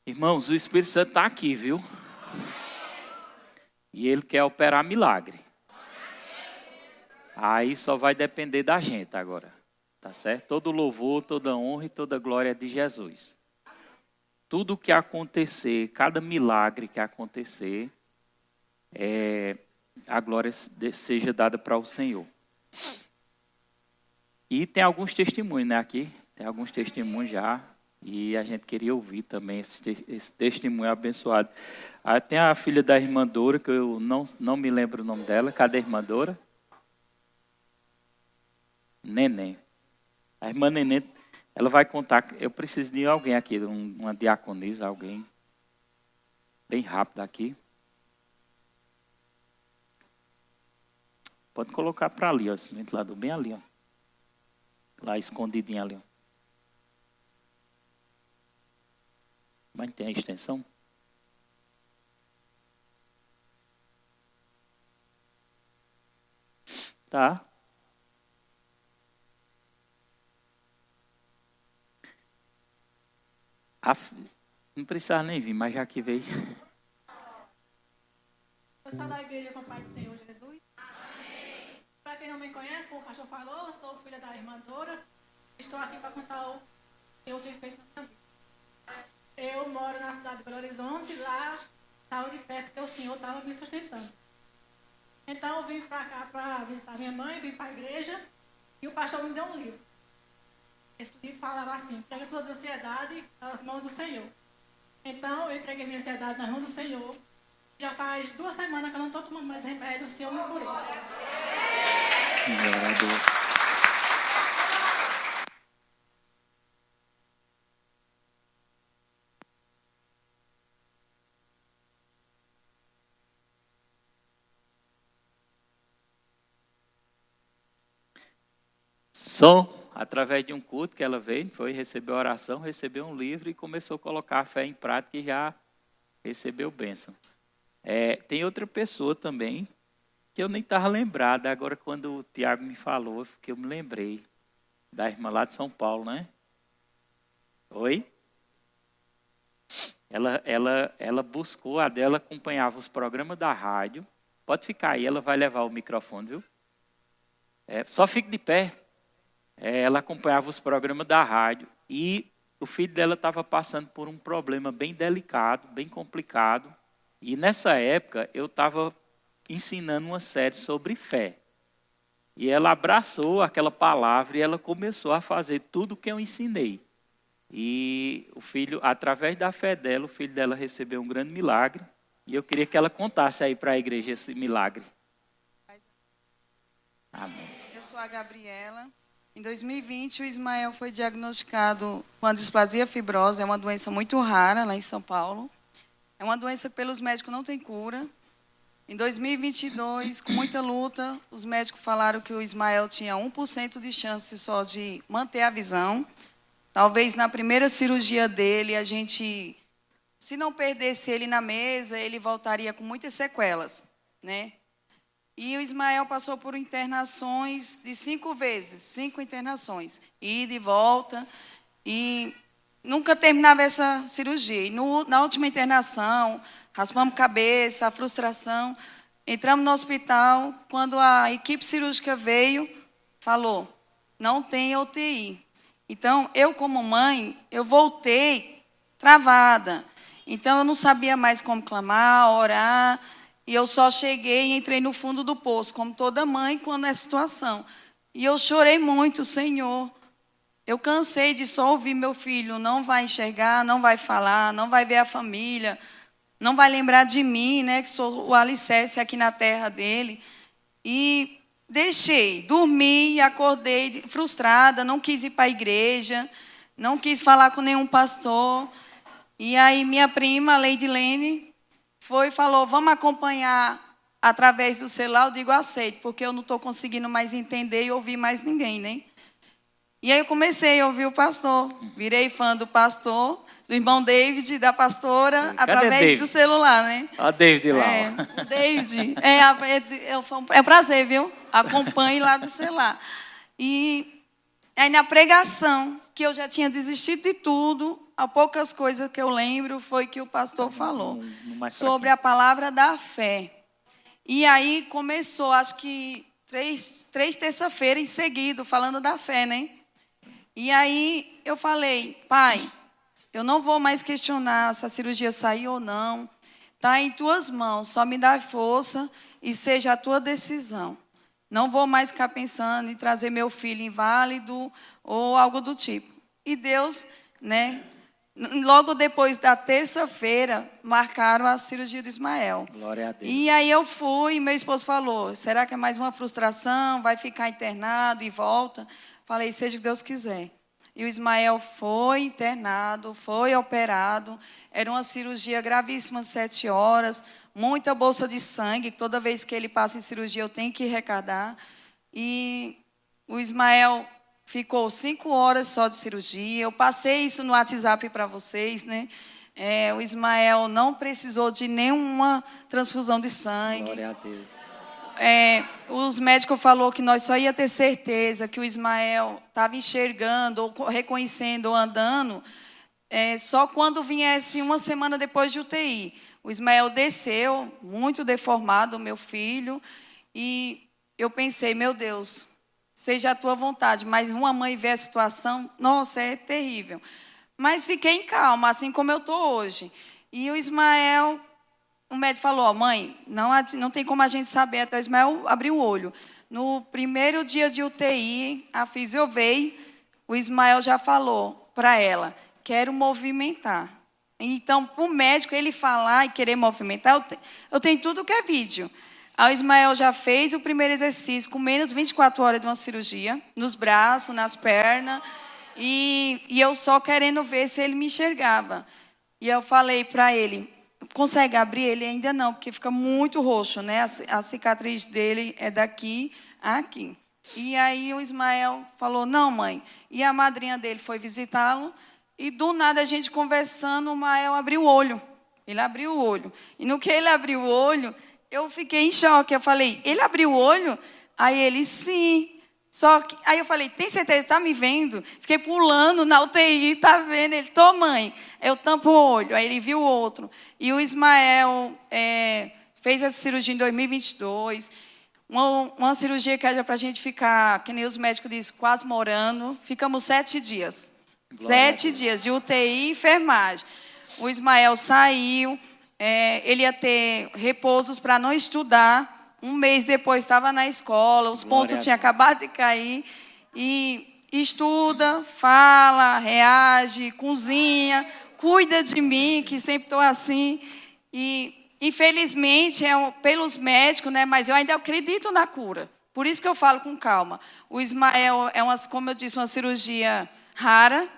Irmãos, o Espírito Santo está aqui, viu? E ele quer operar milagre. Aí só vai depender da gente agora. Tá certo? Todo louvor, toda honra e toda glória é de Jesus. Tudo que acontecer, cada milagre que acontecer, a glória seja dada para o Senhor. E tem alguns testemunhos, né, aqui. Tem alguns testemunhos já. E a gente queria ouvir também esse testemunho abençoado. Tem a filha da irmã Dora, que eu não me lembro o nome dela. Cadê a irmã Dora? Neném. A irmã Neném, ela vai contar. Eu preciso de alguém aqui, uma diaconisa, alguém bem rápido aqui. Pode colocar para ali, ó, esse ventilador bem ali, ó. Lá escondidinho ali, ó. Mas tem a extensão? Tá. Não precisava nem vir, mas já que veio. Eu sou da igreja com o Pai do Senhor Jesus. Para quem não me conhece, como o pastor falou, eu sou filha da irmã Dora. Estou aqui para contar o que eu tenho feito na minha vida. Eu moro na cidade de Belo Horizonte, lá estava de perto porque o Senhor estava me sustentando. Então eu vim para cá para visitar minha mãe, vim para a igreja e o pastor me deu um livro. Esse livro falava assim: entrega todas as ansiedades nas mãos do Senhor. Então eu entreguei minha ansiedade nas mãos do Senhor. Já faz 2 semanas que eu não estou tomando mais remédio, o Senhor me curou. Glória a Deus. Som, através de um culto que ela veio, foi receber oração, recebeu um livro e começou a colocar a fé em prática e já recebeu bênção. Tem outra pessoa também, que eu nem estava lembrada, agora quando o Tiago me falou, que eu me lembrei, da irmã lá de São Paulo, né? Oi? Ela buscou, a dela acompanhava os programas da rádio. Pode ficar aí, ela vai levar o microfone, viu? Só fique de pé. Ela acompanhava os programas da rádio e o filho dela estava passando por um problema bem delicado, bem complicado. E nessa época eu estava ensinando uma série sobre fé. E ela abraçou aquela palavra e ela começou a fazer tudo o que eu ensinei. E o filho, através da fé dela, o filho dela recebeu um grande milagre. E eu queria que ela contasse aí para a igreja esse milagre. Amém. Eu sou a Gabriela. Em 2020, o Ismael foi diagnosticado com a displasia fibrosa. É uma doença muito rara lá em São Paulo. É uma doença que pelos médicos não tem cura. Em 2022, com muita luta, os médicos falaram que o Ismael tinha 1% de chance só de manter a visão. Talvez na primeira cirurgia dele, a gente, se não perdesse ele na mesa, ele voltaria com muitas sequelas, né? E o Ismael passou por internações de 5 vezes, 5 internações, ida e volta, e nunca terminava essa cirurgia. E na última internação, raspamos cabeça, a frustração, entramos no hospital, quando a equipe cirúrgica veio, falou, não tem UTI. Então, eu como mãe, eu voltei travada. Então, eu não sabia mais como clamar, orar. E eu só cheguei e entrei no fundo do poço, como toda mãe, quando é situação. E eu chorei muito, Senhor. Eu cansei de só ouvir meu filho, não vai enxergar, não vai falar, não vai ver a família, não vai lembrar de mim, né, que sou o alicerce aqui na terra dele. E deixei, dormi e acordei frustrada, não quis ir para a igreja, não quis falar com nenhum pastor. E aí minha prima, Lady Lene, foi e falou, vamos acompanhar através do celular. Eu digo, aceito, porque eu não estou conseguindo mais entender e ouvir mais ninguém, né? E aí eu comecei a ouvir o pastor, virei fã do pastor, do irmão David, da pastora, através David? Do celular, né? Olha o David lá. O David. É um prazer, viu? Acompanhe lá do celular. E aí na pregação, que eu já tinha desistido de tudo, a poucas coisas que eu lembro foi que o pastor falou no mais sobre fraquinho. a palavra da fé. E aí começou, acho que três terça-feiras em seguida, falando da fé, né? E aí eu falei, pai, eu não vou mais questionar se a cirurgia sair ou não. Está em tuas mãos, só me dá força e seja a tua decisão. Não vou mais ficar pensando em trazer meu filho inválido ou algo do tipo. E Deus, né? Logo depois da terça-feira, marcaram a cirurgia do Ismael. Glória a Deus. E aí eu fui, e meu esposo falou, será que é mais uma frustração? Vai ficar internado e volta? Falei, seja o que Deus quiser. E o Ismael foi internado, foi operado. Era uma cirurgia gravíssima de 7 horas, muita bolsa de sangue. Toda vez que ele passa em cirurgia, eu tenho que arrecadar. E o Ismael ficou 5 horas só de cirurgia. Eu passei isso no WhatsApp para vocês, né? O Ismael não precisou de nenhuma transfusão de sangue. Glória a Deus. Os médicos falaram que nós só ia ter certeza que o Ismael estava enxergando, ou reconhecendo, ou andando, só quando viesse uma semana depois de UTI. O Ismael desceu, muito deformado, meu filho, e eu pensei, meu Deus, seja a tua vontade, mas uma mãe vê a situação, nossa, é terrível. Mas fiquei em calma, assim como eu estou hoje. E o Ismael, o médico falou, mãe, não tem como a gente saber, até o Ismael abriu o olho. No primeiro dia de UTI, a fisio veio, o Ismael já falou para ela, quero movimentar. Então, o médico, ele falar e querer movimentar, eu tenho tudo que é vídeo. O Ismael já fez o primeiro exercício com menos de 24 horas de uma cirurgia, nos braços, nas pernas, e eu só querendo ver se ele me enxergava. E eu falei para ele, consegue abrir? Ele ainda não, porque fica muito roxo, né? A cicatriz dele é daqui a aqui. E aí o Ismael falou, não, mãe. E a madrinha dele foi visitá-lo, e do nada a gente conversando, o Ismael abriu o olho. Ele abriu o olho. E no que ele abriu o olho, eu fiquei em choque. Eu falei, ele abriu o olho? Aí ele, sim. Só que, aí eu falei, tem certeza que está me vendo? Fiquei pulando na UTI, está vendo? Ele, tô, mãe. Eu tampo o olho. Aí ele viu o outro. E o Ismael fez essa cirurgia em 2022. Uma cirurgia que era para a gente ficar, que nem os médicos dizem, quase morando. Ficamos 7 dias. Glória 7 dias de UTI e enfermagem. O Ismael saiu. Ele ia ter repousos para não estudar. Um mês depois estava na escola, os pontos tinham acabado de cair. E estuda, fala, reage, cozinha, cuida de mim, que sempre estou assim. E, infelizmente, pelos médicos, né, mas eu ainda acredito na cura. Por isso que eu falo com calma. O Ismael como eu disse, uma cirurgia rara,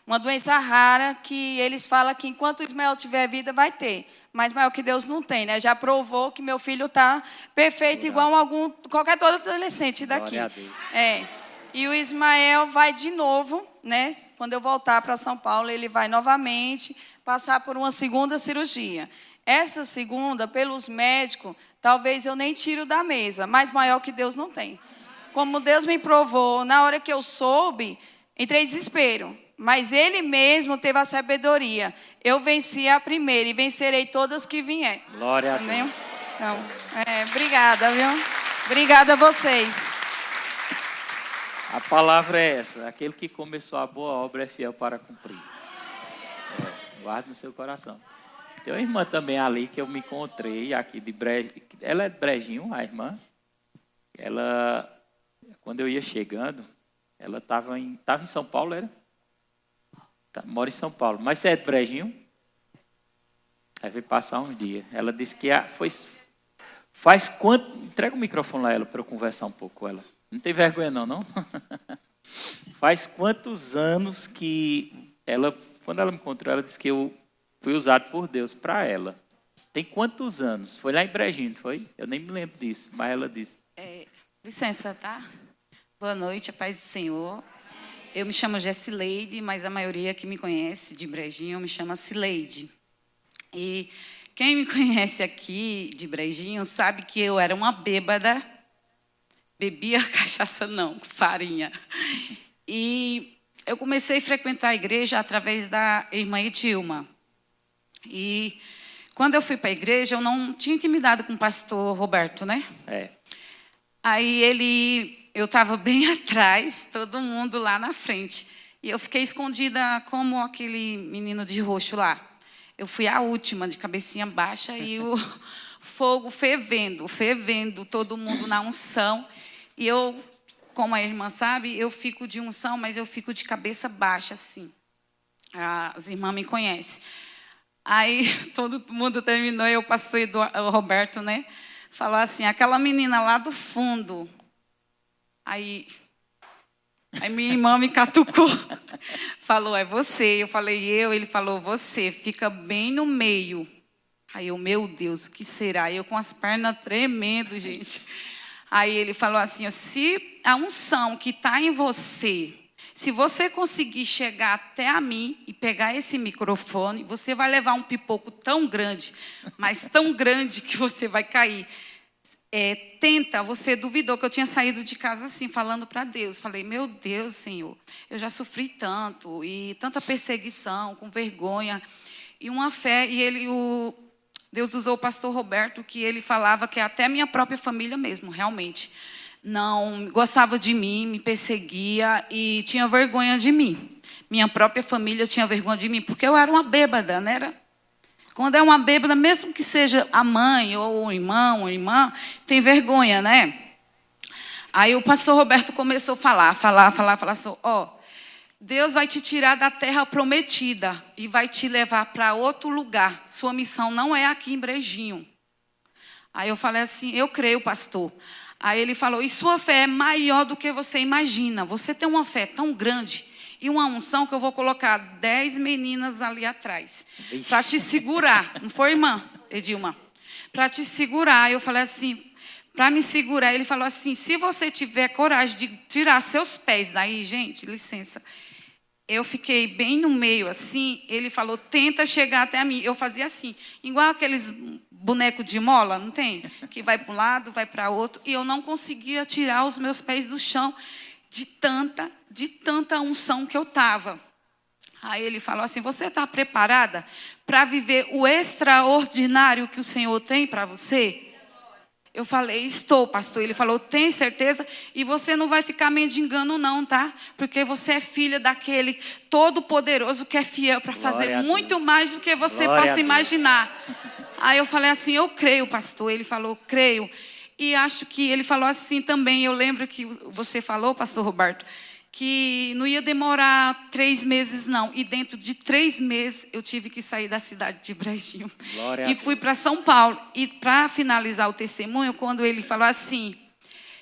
uma doença rara, que eles falam que enquanto o Ismael tiver vida, vai ter. Mas maior que Deus não tem, né? Já provou que meu filho está perfeito, igual qualquer todo adolescente daqui. Glória a Deus. E o Ismael vai de novo, né? Quando eu voltar para São Paulo, ele vai novamente passar por uma segunda cirurgia. Essa segunda, pelos médicos, talvez eu nem tiro da mesa, mas maior que Deus não tem. Como Deus me provou, na hora que eu soube, entrei em desespero. Mas ele mesmo teve a sabedoria. Eu venci a primeira e vencerei todas que vier. Glória a Deus. Então, obrigada, viu? Obrigada a vocês. A palavra é essa. Aquele que começou a boa obra é fiel para cumprir. Guarde no seu coração. Tem uma irmã também ali que eu me encontrei aqui de Brejinho. Ela é de Brejinho, a irmã. Ela, quando eu ia chegando, ela estava em São Paulo, era? Mora em São Paulo. Mas você é de Brejinho? Aí veio passar uns dias. Ela disse que faz quanto... Entrega o microfone lá a ela para eu conversar um pouco com ela. Não tem vergonha não? Faz quantos anos que ela... Quando ela me encontrou, ela disse que eu fui usado por Deus para ela. Tem quantos anos? Foi lá em Brejinho, não foi? Eu nem me lembro disso, mas ela disse. Licença, tá? Boa noite, a paz do Senhor. Eu me chamo Jessileide, mas a maioria que me conhece de Brejinho me chama Cileide. E quem me conhece aqui de Brejinho sabe que eu era uma bêbada, bebia cachaça não, farinha. E eu comecei a frequentar a igreja através da irmã Edilma. E quando eu fui para a igreja, eu não tinha intimidade com o pastor Roberto, né? Aí eu estava bem atrás, todo mundo lá na frente. E eu fiquei escondida como aquele menino de roxo lá. Eu fui a última, de cabecinha baixa, e o fogo fervendo, todo mundo na unção. E eu, como a irmã sabe, eu fico de unção, mas eu fico de cabeça baixa, assim. As irmãs me conhecem. Aí todo mundo terminou, e o pastor o Roberto, né? Falou assim, aquela menina lá do fundo. Aí minha irmã me catucou. Falou, é você. Eu falei, ele falou, você, fica bem no meio. Aí eu, meu Deus, o que será? Eu com as pernas tremendo, gente. Aí ele falou assim, se a unção que está em você, se você conseguir chegar até a mim e pegar esse microfone, você vai levar um pipoco tão grande, mas tão grande que você vai cair. Tenta, você duvidou que eu tinha saído de casa assim, falando para Deus. Falei, meu Deus, Senhor, eu já sofri tanto, e tanta perseguição, com vergonha, e uma fé. E Deus usou o pastor Roberto, que ele falava que até minha própria família mesmo, realmente, não gostava de mim, me perseguia e tinha vergonha de mim. Minha própria família tinha vergonha de mim, porque eu era uma bêbada, né? Quando é uma bêbada, mesmo que seja a mãe ou o irmão ou a irmã, tem vergonha, né? Aí o pastor Roberto começou a falar assim, Deus vai te tirar da terra prometida e vai te levar para outro lugar. Sua missão não é aqui em Brejinho. Aí eu falei assim, eu creio, pastor. Aí ele falou, e sua fé é maior do que você imagina. Você tem uma fé tão grande e uma unção que eu vou colocar 10 meninas ali atrás para te segurar. Não foi, irmã Edilma? Para te segurar. Eu falei assim, para me segurar. Ele falou assim, se você tiver coragem de tirar seus pés daí, gente, licença. Eu fiquei bem no meio, assim. Ele falou, tenta chegar até a mim. Eu fazia assim, igual aqueles bonecos de mola, não tem? Que vai para um lado, vai para outro. E eu não conseguia tirar os meus pés do chão de tanta unção que eu estava. Aí ele falou assim, você está preparada para viver o extraordinário que o Senhor tem para você? Eu falei, estou, pastor. Ele falou, tem certeza? E você não vai ficar mendigando não, tá? Porque você é filha daquele todo-poderoso que é fiel para fazer muito mais do que você possa imaginar. Aí eu falei assim, eu creio, pastor. Ele falou, creio. E acho que ele falou assim também, eu lembro que você falou, pastor Roberto, que não ia demorar 3 meses, não. E dentro de 3 meses, eu tive que sair da cidade de Brejinho. E fui para São Paulo. E para finalizar o testemunho, quando ele falou assim,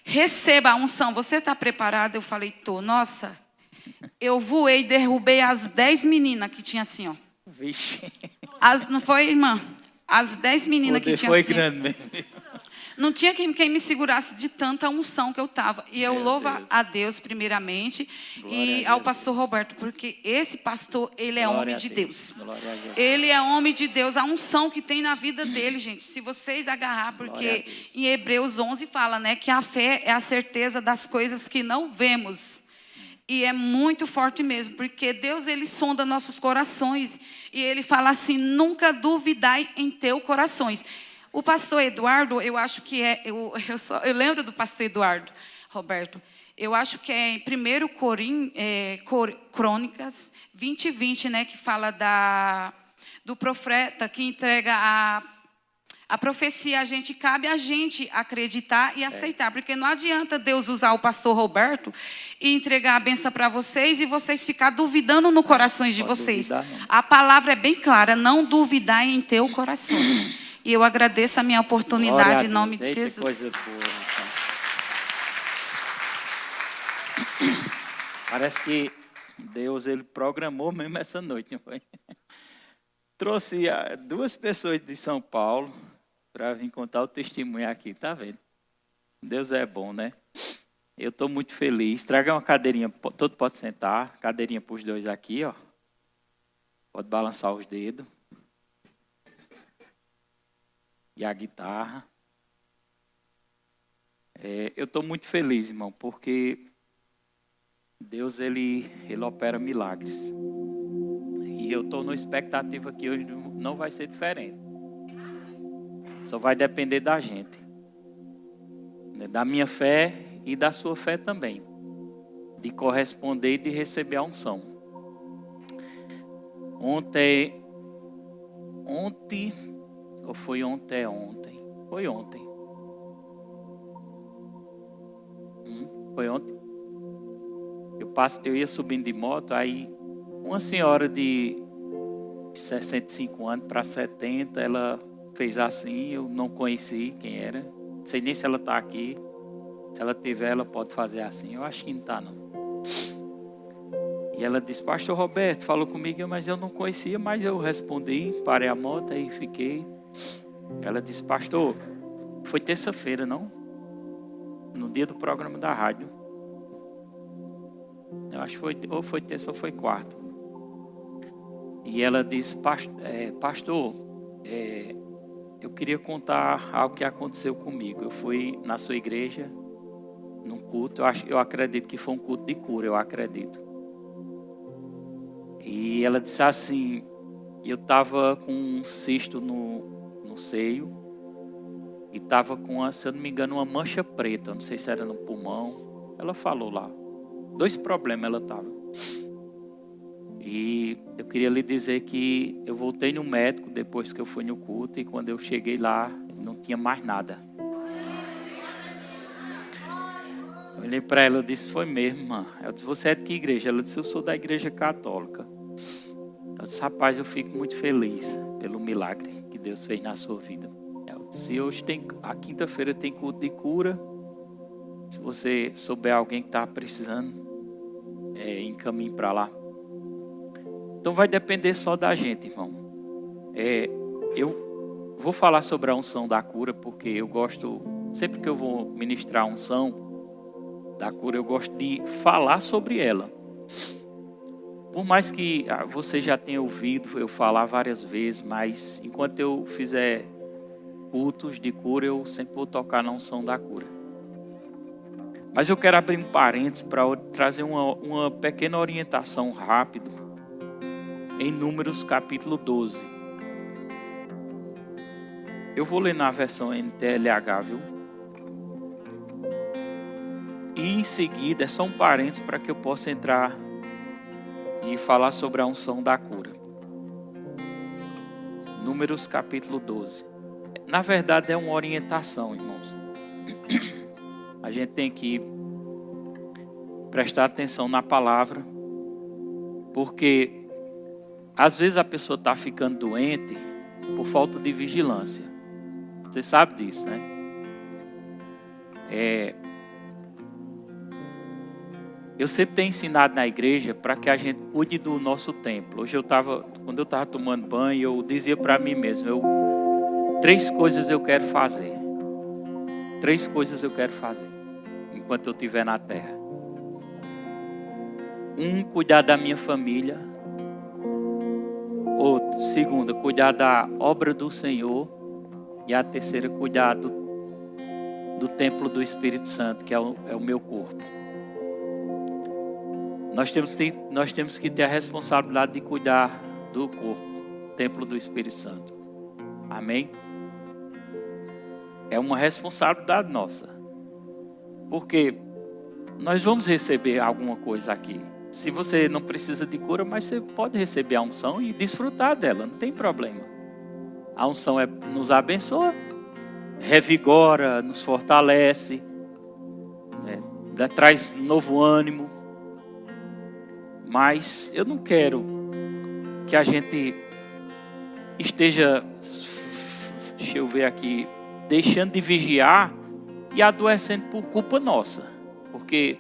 receba a unção, você está preparada? Eu falei, tô. Nossa, eu voei, derrubei as 10 meninas que tinha assim, ó. Vixe. Não foi, irmã? As 10 meninas que tinha foi assim. Grande mesmo. Não tinha quem me segurasse de tanta unção que eu estava. E eu louvo a Deus, primeiramente, e ao pastor Roberto, porque esse pastor, ele é homem de Deus. Ele é homem de Deus. A unção que tem na vida dele, gente, se vocês agarrar, porque em Hebreus 11 fala, né, que a fé é a certeza das coisas que não vemos. E é muito forte mesmo, porque Deus, ele sonda nossos corações. E ele fala assim, nunca duvidai em teu corações. O pastor Eduardo, eu acho que eu lembro do pastor Eduardo, Roberto. Eu acho que é em 1 Crônicas 20:20, né, que fala do profeta que entrega a profecia. Cabe a gente acreditar e aceitar, porque não adianta Deus usar o pastor Roberto e entregar a benção para vocês e vocês ficar duvidando no corações de vocês. A palavra é bem clara, não duvidar em teu coração. E eu agradeço a minha oportunidade em nome de Jesus. Coisa boa, parece que Deus, ele programou mesmo essa noite, não foi? Trouxe 2 pessoas de São Paulo para vir contar o testemunho aqui, tá vendo? Deus é bom, né? Eu estou muito feliz. Traga uma cadeirinha, todo pode sentar. Cadeirinha para os 2 aqui, ó. Pode balançar os dedos. E a guitarra. Eu estou muito feliz, irmão, porque Deus, ele opera milagres. E eu estou na expectativa que hoje não vai ser diferente. Só vai depender da gente. Da minha fé e da sua fé também. De corresponder e de receber a unção. Ontem, ou foi ontem? Foi ontem. Foi ontem. Eu ia subindo de moto, aí uma senhora de 65 anos para 70, ela fez assim, eu não conheci quem era. Não sei nem se ela está aqui. Se ela tiver, ela pode fazer assim. Eu acho que não está, não. E ela disse, pastor Roberto, falou comigo, mas eu não conhecia, mas eu respondi, parei a moto e fiquei. Ela disse, pastor, foi terça-feira, não? No dia do programa da rádio. Eu acho que foi, ou foi terça ou foi quarta. E ela disse, pastor, eu queria contar algo que aconteceu comigo. Eu fui na sua igreja, num culto, eu acredito que foi um culto de cura, eu acredito. E ela disse assim, eu estava com um cisto no seio e estava com, se eu não me engano, uma mancha preta, não sei se era no pulmão. Ela falou lá, 2 problemas ela estava. E eu queria lhe dizer que eu voltei no médico depois que eu fui no culto e quando eu cheguei lá, não tinha mais nada. Eu olhei para ela e disse, foi mesmo, irmã. Eu disse, você é de que igreja? Ela disse, eu sou da igreja católica. Eu disse, rapaz, eu fico muito feliz pelo milagre que Deus fez na sua vida. Eu disse, hoje a quinta-feira tem culto de cura. Se você souber alguém que está precisando, encaminhe para lá. Então vai depender só da gente, irmão. Eu vou falar sobre a unção da cura, porque eu gosto, sempre que eu vou ministrar a unção da cura, eu gosto de falar sobre ela. Por mais que você já tenha ouvido eu falar várias vezes, mas enquanto eu fizer cultos de cura, eu sempre vou tocar na unção da cura. Mas eu quero abrir um parênteses para trazer uma pequena orientação rápida em Números capítulo 12. Eu vou ler na versão NTLH, viu? E em seguida, é só um parênteses para que eu possa entrar e falar sobre a unção da cura. Números capítulo 12. Na verdade é uma orientação, irmãos. A gente tem que prestar atenção na palavra, porque às vezes a pessoa está ficando doente por falta de vigilância. Você sabe disso, né? Eu sempre tenho ensinado na igreja para que a gente cuide do nosso templo. Hoje quando eu estava tomando banho, eu dizia para mim mesmo, 3 coisas eu quero fazer. 3 coisas eu quero fazer enquanto eu estiver na terra. 1, cuidar da minha família. 2, cuidar da obra do Senhor. E a 3, cuidar do templo do Espírito Santo, que é o meu corpo. Nós temos que ter a responsabilidade de cuidar do corpo, templo do Espírito Santo. Amém? É uma responsabilidade nossa. Porque nós vamos receber alguma coisa aqui. Se você não precisa de cura, mas você pode receber a unção e desfrutar dela, não tem problema. A unção nos abençoa, revigora, nos fortalece, né? Traz novo ânimo. Mas eu não quero que a gente esteja, deixa eu ver aqui, deixando de vigiar e adoecendo por culpa nossa. Porque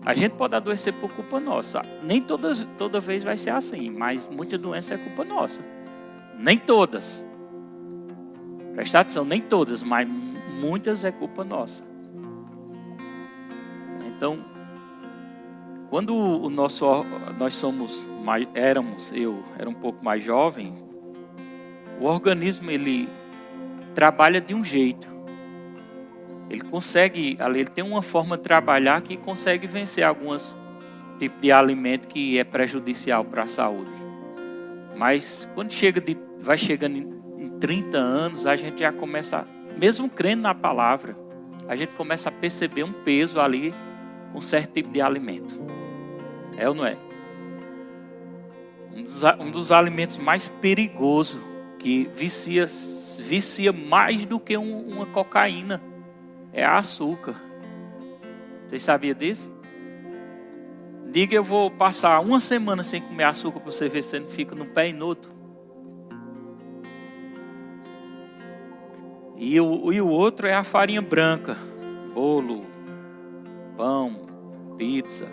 a gente pode adoecer por culpa nossa. Nem toda vez vai ser assim, mas muita doença é culpa nossa. Nem todas. Presta atenção, nem todas, mas muitas é culpa nossa. Então, quando eu era um pouco mais jovem, o organismo ele trabalha de um jeito. Ele tem uma forma de trabalhar que consegue vencer algumas tipo de alimento que é prejudicial para a saúde. Mas quando vai chegando em 30 anos, a gente já começa, mesmo crendo na palavra, a gente começa a perceber um peso ali com certo tipo de alimento. É ou não é? Um dos alimentos mais perigosos, que vicia mais do que uma cocaína, é a açúcar. Vocês sabiam disso? Diga, eu vou passar uma semana sem comer açúcar para você ver se você não fica num pé inútil. E o outro é a farinha branca. Bolo, pão, pizza.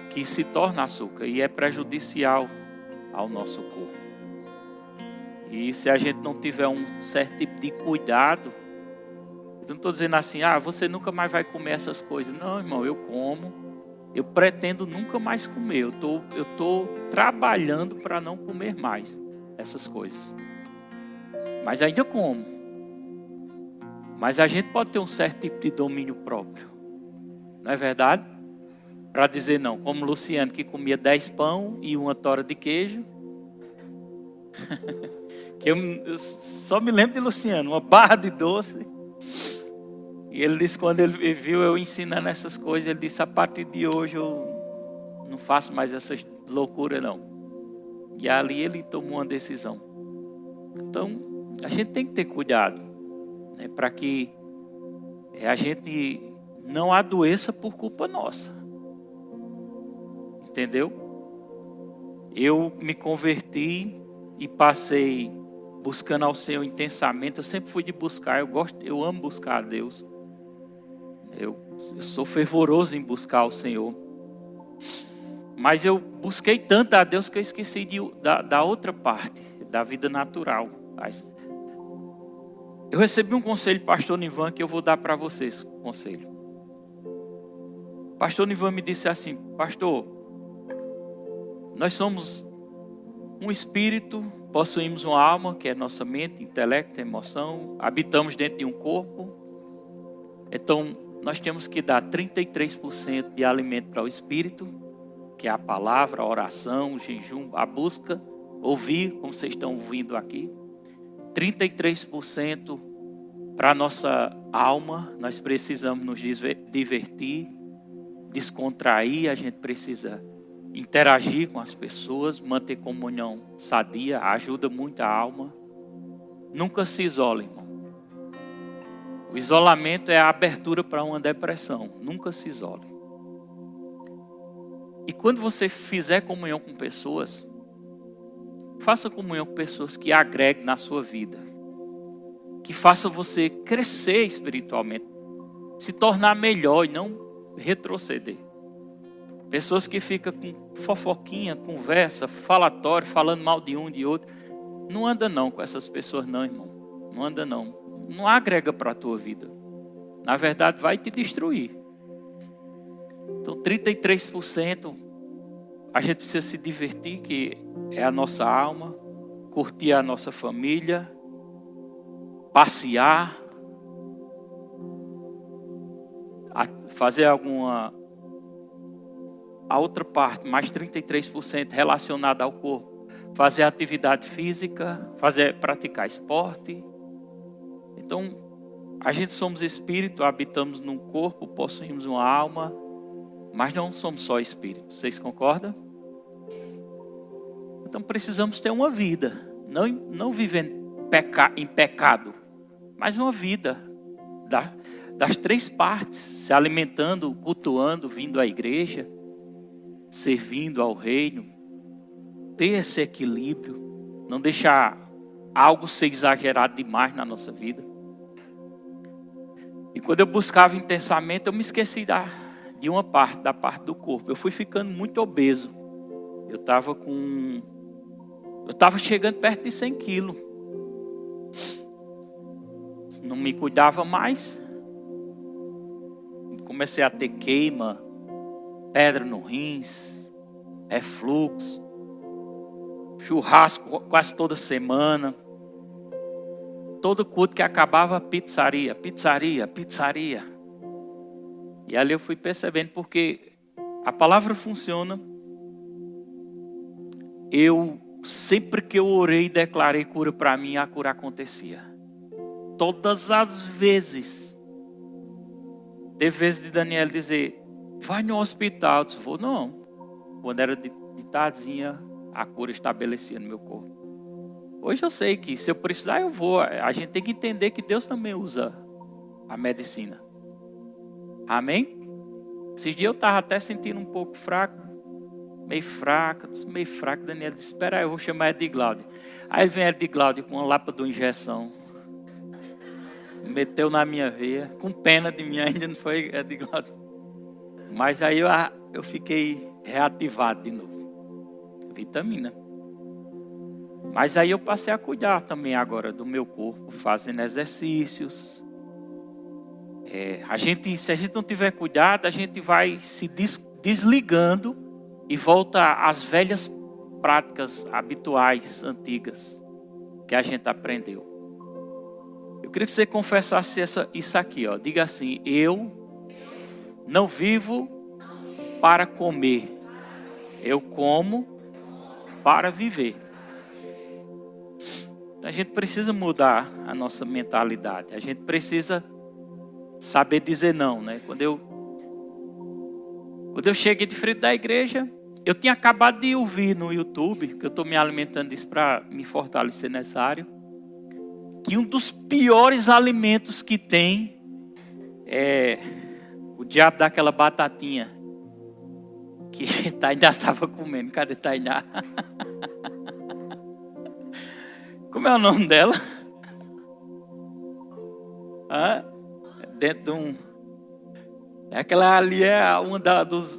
Que se torna açúcar e é prejudicial ao nosso corpo. E se a gente não tiver um certo tipo de cuidado, eu não estou dizendo assim, você nunca mais vai comer essas coisas. Não, irmão, eu como. Eu pretendo nunca mais comer. Eu tô trabalhando para não comer mais essas coisas. Mas ainda como. Mas a gente pode ter um certo tipo de domínio próprio. Não é verdade? Para dizer não. Como Luciano, que comia 10 pão e uma tora de queijo. Que eu só me lembro de Luciano. Uma barra de doce. E ele disse, quando ele viu eu ensinando essas coisas, ele disse, a partir de hoje eu não faço mais essas loucuras não. E ali ele tomou uma decisão. Então, a gente tem que ter cuidado, né, para que a gente não adoeça por culpa nossa. Entendeu? Eu me converti e passei buscando ao Senhor intensamente. Eu sempre fui de buscar, eu amo buscar a Deus. Eu sou fervoroso em buscar ao Senhor. Mas eu busquei tanto a Deus que eu esqueci da outra parte, da vida natural. Eu recebi um conselho do pastor Nivan que eu vou dar para vocês. Conselho. O pastor Nivan me disse assim, pastor, nós somos um espírito, possuímos uma alma, que é nossa mente, intelecto, emoção, habitamos dentro de um corpo. Então, nós temos que dar 33% de alimento para o espírito, que é a palavra, a oração, o jejum, a busca, ouvir, como vocês estão ouvindo aqui. 33% para a nossa alma, nós precisamos nos divertir, descontrair, a gente precisa interagir com as pessoas, manter comunhão sadia, ajuda muito a alma. Nunca se isole, irmão. O isolamento é a abertura para uma depressão. Nunca se isole. E quando você fizer comunhão com pessoas, faça comunhão com pessoas que agreguem na sua vida. Que façam você crescer espiritualmente. Se tornar melhor e não retroceder. Pessoas que ficam com fofoquinha, conversa, falatório, falando mal de um, de outro. Não anda não com essas pessoas não, irmão. Não anda não. Não agrega para a tua vida. Na verdade, vai te destruir. Então, 33% a gente precisa se divertir, que é a nossa alma, curtir a nossa família, passear, fazer alguma... A outra parte, mais 33% relacionada ao corpo, fazer atividade física, praticar esporte. Então, a gente somos espírito, habitamos num corpo, possuímos uma alma, mas não somos só espírito. Vocês concordam? Então, precisamos ter uma vida, não viver em pecado, mas uma vida das três partes, se alimentando, cultuando, vindo à igreja, servindo ao reino, ter esse equilíbrio, não deixar algo ser exagerado demais na nossa vida. E quando eu buscava intensamente, eu me esqueci de uma parte, da parte do corpo. Eu fui ficando muito obeso. Eu estava chegando perto de 100 quilos. Não me cuidava mais. Comecei a ter queima, pedra no rins, refluxo, churrasco quase toda semana. Todo culto que acabava, pizzaria. E ali eu fui percebendo, porque a palavra funciona. Sempre que eu orei e declarei cura para mim, a cura acontecia. Todas as vezes. Teve vezes de Daniel dizer, vai no hospital. Eu disse, vou não. Quando era de tardinha, a cura estabelecia no meu corpo. Hoje eu sei que se eu precisar eu vou. A gente tem que entender que Deus também usa a medicina. Amém? Esses dias eu estava até sentindo um pouco fraco. Meio fraco. Daniel disse, espera aí, eu vou chamar Edgláudio. Aí vem Edgláudio com uma lâmpada de injeção. Meteu na minha veia. Com pena de mim, ainda não foi Edgláudio. Mas aí eu fiquei reativado de novo. Vitamina. Mas aí eu passei a cuidar também agora do meu corpo, fazendo exercícios. Se a gente não tiver cuidado, a gente vai se desligando e volta às velhas práticas habituais, antigas, que a gente aprendeu. Eu queria que você confessasse isso aqui, ó. Diga assim, eu não vivo para comer, eu como para viver. A gente precisa mudar a nossa mentalidade. A gente precisa saber dizer não, né? Quando eu cheguei de frente da igreja, eu tinha acabado de ouvir no YouTube, que eu estou me alimentando disso para me fortalecer nessa área, que um dos piores alimentos que tem é o diabo daquela batatinha que Tainá estava comendo. Cadê Tainá? Como é o nome dela? Dentro de um... Aquela ali é um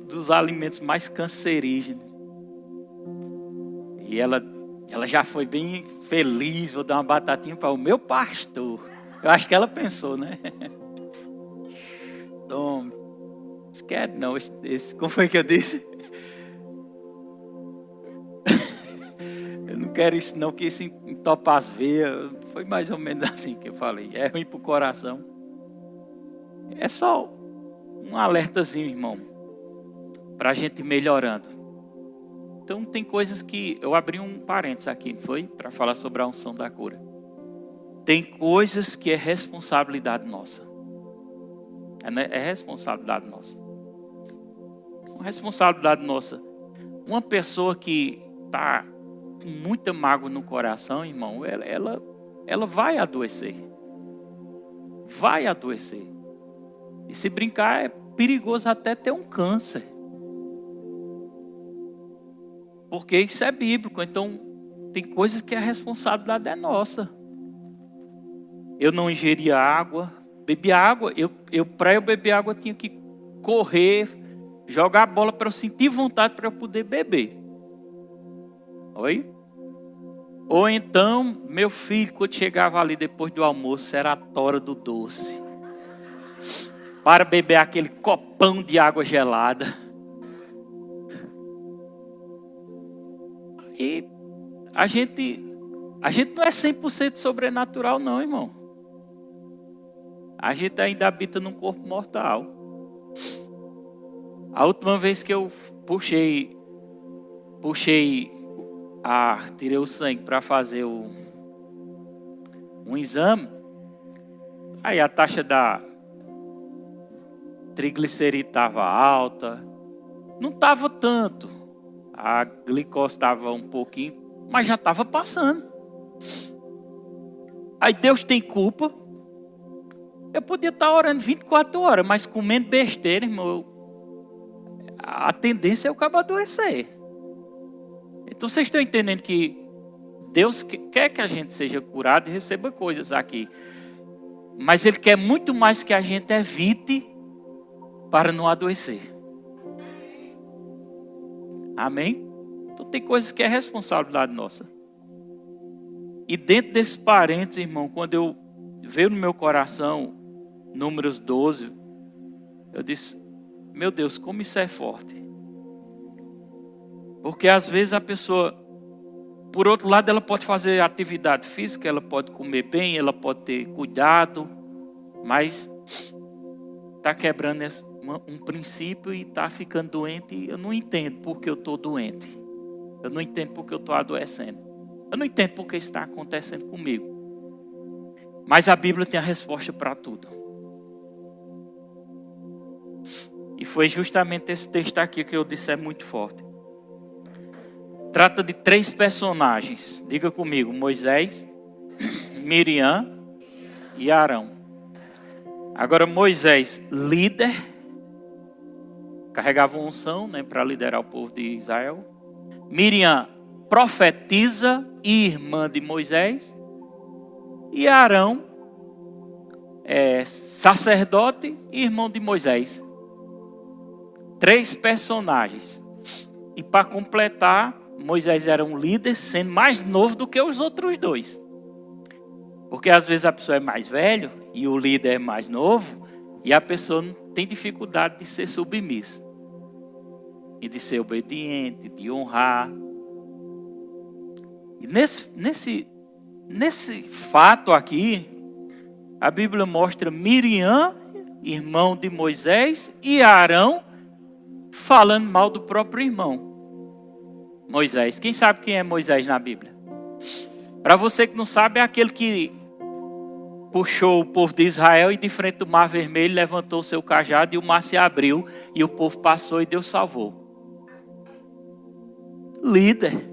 dos alimentos mais cancerígenos. E ela já foi bem feliz. Vou dar uma batatinha para o meu pastor. Eu acho que ela pensou, né? Tome. Quer não. Como foi que eu disse? Eu não quero isso não, que isso entopa as veias. Foi mais ou menos assim que eu falei. É ruim pro coração. É só um alertazinho, irmão, para a gente ir melhorando. Então tem coisas que... Eu abri um parênteses aqui, não foi? Para falar sobre a unção da cura. Tem coisas que é responsabilidade nossa. É responsabilidade nossa. Uma responsabilidade nossa. Uma pessoa que está com muita mágoa no coração, irmão, ela vai adoecer. Vai adoecer. E se brincar, é perigoso até ter um câncer. Porque isso é bíblico. Então, tem coisas que a responsabilidade é nossa. Eu não ingeria água. Bebia água. Para eu beber água, eu tinha que correr, jogar a bola para eu sentir vontade para eu poder beber. Oi? Ou então, meu filho, quando chegava ali depois do almoço, era a tora do doce. Para beber aquele copão de água gelada. E a gente não é 100% sobrenatural não, irmão. A gente ainda habita num corpo mortal. A última vez que eu tirei o sangue para fazer um exame, aí a taxa da triglicerídeo estava alta, não estava tanto, a glicose estava um pouquinho, mas já estava passando. Aí Deus tem culpa. Eu podia estar orando 24 horas, mas comendo besteira, irmão, a tendência é o cabo adoecer. Então vocês estão entendendo que Deus quer que a gente seja curado e receba coisas aqui, mas Ele quer muito mais que a gente evite para não adoecer. Amém? Então tem coisas que é responsabilidade nossa. E dentro desse parênteses, irmão, quando eu veio no meu coração Números 12, eu disse, meu Deus, como isso é forte. Porque às vezes a pessoa, por outro lado, ela pode fazer atividade física, ela pode comer bem, ela pode ter cuidado, mas está quebrando um princípio e está ficando doente. E eu não entendo porque eu estou doente. Eu não entendo porque eu estou adoecendo. Eu não entendo porque isso está acontecendo comigo. Mas a Bíblia tem a resposta para tudo. E foi justamente esse texto aqui que eu disse é muito forte. Trata de 3 personagens. Diga comigo: Moisés, Miriam e Arão. Agora Moisés, líder, carregava uma unção, né, para liderar o povo de Israel. Miriam, profetiza e irmã de Moisés. E Arão, sacerdote e irmão de Moisés. 3 personagens. E para completar, Moisés era um líder, sendo mais novo do que os outros 2. Porque às vezes a pessoa é mais velho e o líder é mais novo, e a pessoa não tem dificuldade de ser submissa. E de ser obediente, de honrar. E nesse fato aqui, a Bíblia mostra Miriam, irmão de Moisés, e Arão falando mal do próprio irmão. Moisés. Quem sabe quem é Moisés na Bíblia? Para você que não sabe, é aquele que puxou o povo de Israel e de frente do Mar Vermelho levantou o seu cajado e o mar se abriu e o povo passou e Deus salvou. Líder.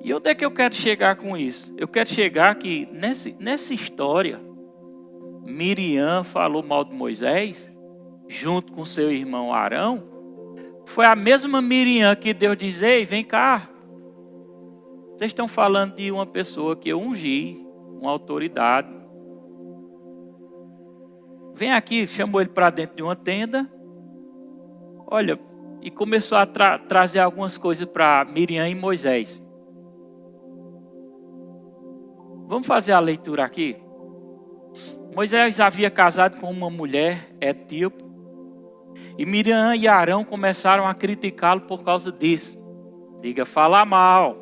E onde é que eu quero chegar com isso? Eu quero chegar que nessa história, Miriam falou mal de Moisés, junto com seu irmão Arão. Foi a mesma Miriam que Deus diz: ei, vem cá. Vocês estão falando de uma pessoa que eu ungi, uma autoridade. Vem aqui, chamou ele para dentro de uma tenda. Olha, e começou a trazer algumas coisas para Miriam e Moisés. Vamos fazer a leitura aqui. Moisés havia casado com uma mulher etíope. E Miriam e Arão começaram a criticá-lo por causa disso. Diga, falar mal.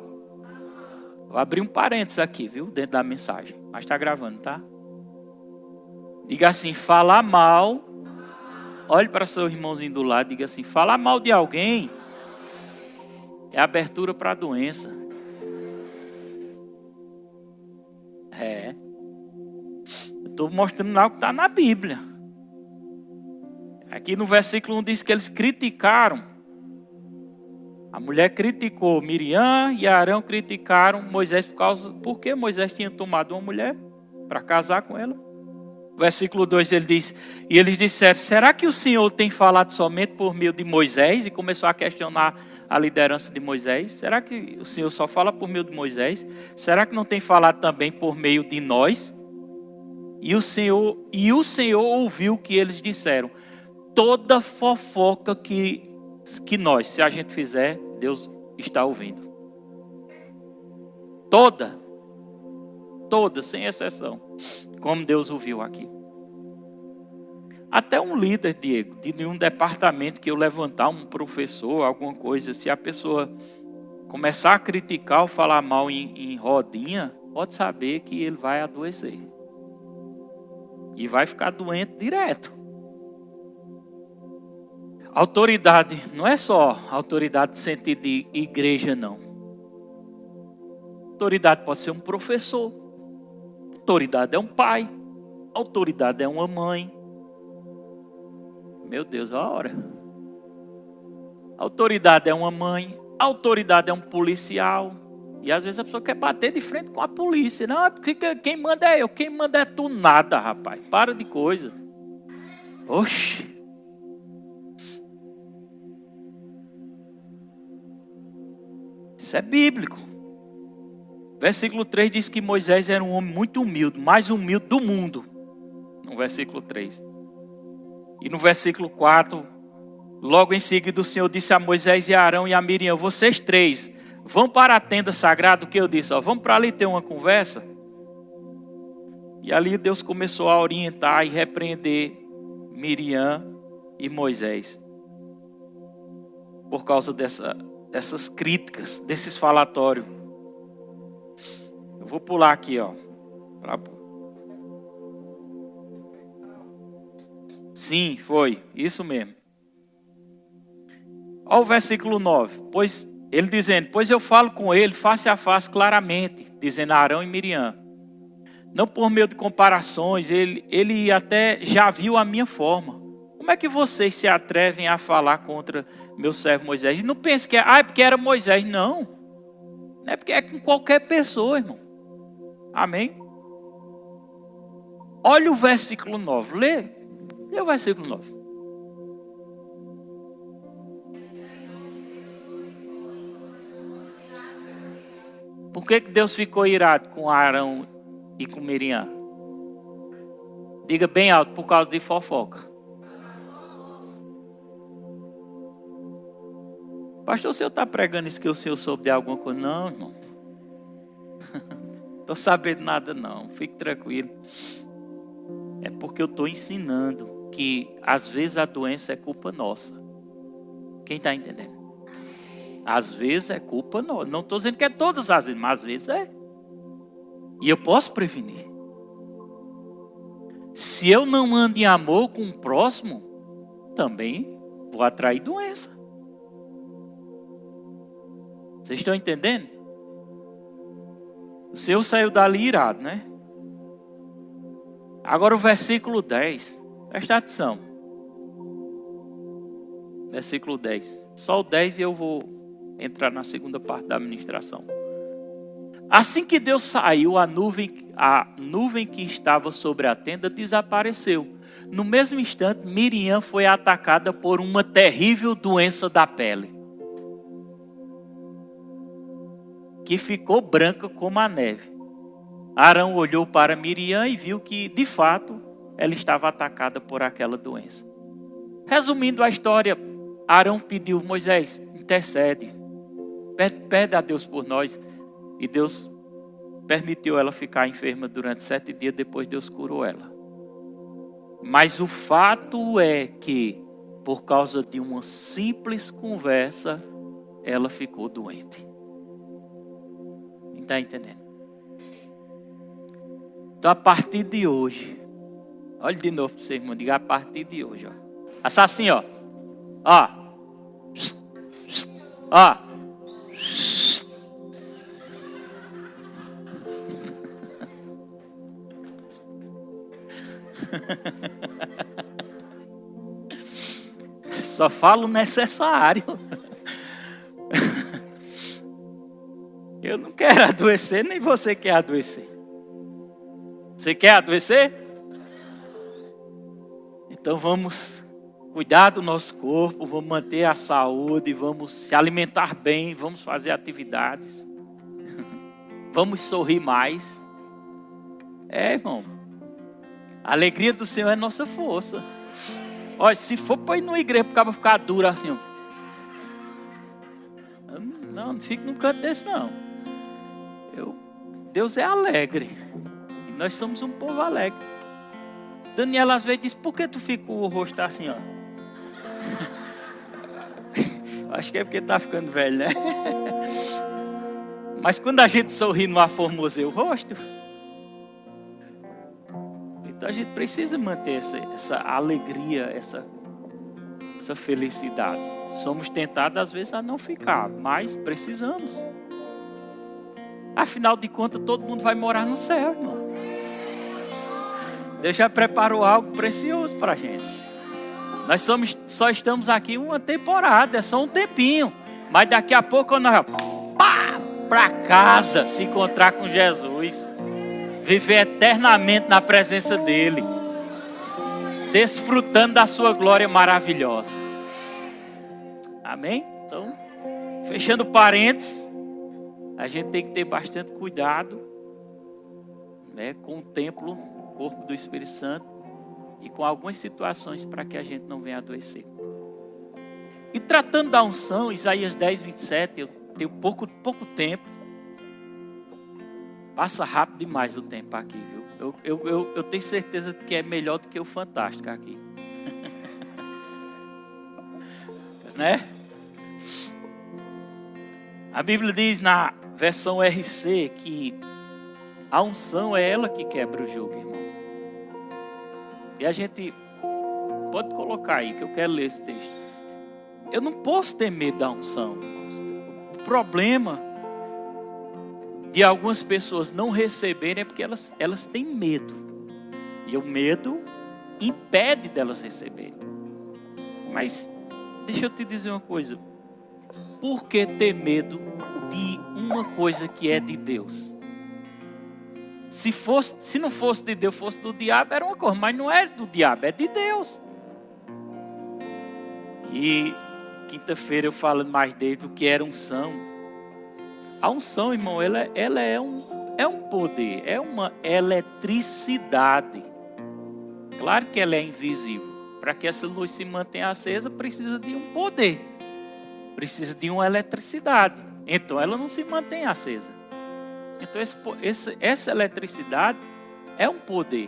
Vou abrir um parênteses aqui, viu? Dentro da mensagem. Mas está gravando, tá? Diga assim, falar mal. Olhe para seu irmãozinho do lado. Diga assim, falar mal de alguém é abertura para a doença. Estou mostrando algo que está na Bíblia. Aqui no versículo 1 diz que eles criticaram. A mulher criticou Miriam e Arão criticaram Moisés porque Moisés tinha tomado uma mulher para casar com ela. Versículo 2 ele diz, e eles disseram, será que o Senhor tem falado somente por meio de Moisés? E começou a questionar a liderança de Moisés. Será que o Senhor só fala por meio de Moisés? Será que não tem falado também por meio de nós? E o Senhor ouviu o que eles disseram. Toda fofoca que nós, se a gente fizer, Deus está ouvindo. Toda, sem exceção. Como Deus ouviu aqui. Até um líder, Diego, de um departamento que eu levantar, um professor, alguma coisa, se a pessoa começar a criticar ou falar mal em rodinha, pode saber que ele vai adoecer. E vai ficar doente direto. Autoridade não é só autoridade no sentido de igreja, não. Autoridade pode ser um professor. Autoridade é um pai. Autoridade é uma mãe. Meu Deus, a hora. Autoridade é uma mãe. Autoridade é um policial. E às vezes a pessoa quer bater de frente com a polícia. Não, é porque quem manda é eu. Quem manda é tu nada, rapaz. Para de coisa. Oxi. Isso é bíblico. Versículo 3 diz que Moisés era um homem muito humilde, mais humilde do mundo. No versículo 3. E no versículo 4, logo em seguida o Senhor disse a Moisés e a Arão e a Miriam, vocês 3, vão para a tenda sagrada, o que eu disse, vamos para ali ter uma conversa. E ali Deus começou a orientar e repreender Miriam e Moisés. Por causa dessas críticas, desses falatórios. Eu vou pular aqui, Sim, foi. Isso mesmo. Olha o versículo 9. Pois ele dizendo, pois eu falo com ele face a face claramente, dizendo a Arão e Miriam. Não por meio de comparações, ele até já viu a minha forma. Como é que vocês se atrevem a falar contra meu servo Moisés? E não pense que é porque era Moisés. Não. Não é porque é com qualquer pessoa, irmão. Amém? Olha o versículo 9. Lê o versículo 9. Por que Deus ficou irado com Arão e com Miriam? Diga bem alto, por causa de fofoca. Pastor, o senhor está pregando isso que o senhor soube de alguma coisa? Não, irmão. Estou sabendo nada não, fique tranquilo. É porque eu estou ensinando que às vezes a doença é culpa nossa. Quem está entendendo? Às vezes é culpa nossa. Não estou dizendo que é todas as vezes, mas às vezes é. E eu posso prevenir. Se eu não ando em amor com o próximo, também vou atrair doença. Vocês estão entendendo? O Senhor saiu dali irado, né? Agora o versículo 10. Presta atenção. Versículo 10. Só o 10 e eu vou entrar na segunda parte da ministração. Assim que Deus saiu, a nuvem que estava sobre a tenda desapareceu. No mesmo instante, Miriam foi atacada por uma terrível doença da pele, que ficou branca como a neve. Arão olhou para Miriam e viu que, de fato, ela estava atacada por aquela doença. Resumindo a história, Arão pediu: Moisés, intercede. Pede a Deus por nós. E Deus permitiu ela ficar enferma durante 7 dias. Depois Deus curou ela. Mas o fato é que, por causa de uma simples conversa, ela ficou doente. Está entendendo? Então, a partir de hoje, olhe de novo para você, irmão. Diga: a partir de hoje, ó. Assim, ó. Ó. Ó. Só falo necessário. Eu não quero adoecer, nem você quer adoecer. Você quer adoecer? Então vamos cuidar do nosso corpo, vamos manter a saúde, vamos se alimentar bem, vamos fazer atividades. Vamos sorrir mais. Irmão. A alegria do Senhor é nossa força. Olha, se for para ir numa igreja para o cara ficar duro assim, não fique num canto desse não. Deus é alegre. E nós somos um povo alegre. Daniela às vezes diz: por que tu fica com o rosto assim, ó? Acho que é porque está ficando velho, né? Mas quando a gente sorri, não aformoseia o rosto. Então a gente precisa manter essa alegria, essa felicidade. Somos tentados às vezes a não ficar, mas precisamos. Afinal de contas, todo mundo vai morar no céu, irmão. Deus já preparou algo precioso para a gente. Nós só estamos aqui uma temporada, é só um tempinho. Mas daqui a pouco nós vamos para casa se encontrar com Jesus. Viver eternamente na presença dele. Desfrutando da sua glória maravilhosa. Amém? Então, fechando parênteses, a gente tem que ter bastante cuidado, né, com o templo, o corpo do Espírito Santo, e com algumas situações para que a gente não venha adoecer. E tratando da unção, Isaías 10, 27, eu tenho pouco tempo. Passa rápido demais o tempo aqui, viu? Eu tenho certeza de que é melhor do que o Fantástico aqui. Né? A Bíblia diz na versão RC que a unção é ela que quebra o jugo, irmão. E a gente Pode colocar aí que eu quero ler esse texto. Eu não posso ter medo da unção. O problema de algumas pessoas não receberem é porque elas têm medo. E o medo impede delas receberem. Mas deixa eu te dizer uma coisa. Por que ter medo de uma coisa que é de Deus? Se não fosse de Deus, fosse do diabo, era uma coisa. Mas não é do diabo, é de Deus. E quinta-feira eu falo mais dele do que era unção. A unção, irmão, ela é um poder, é uma eletricidade. Claro que ela é invisível. Para que essa luz se mantenha acesa, precisa de um poder. Precisa de uma eletricidade. Então ela não se mantém acesa. Então essa eletricidade é um poder.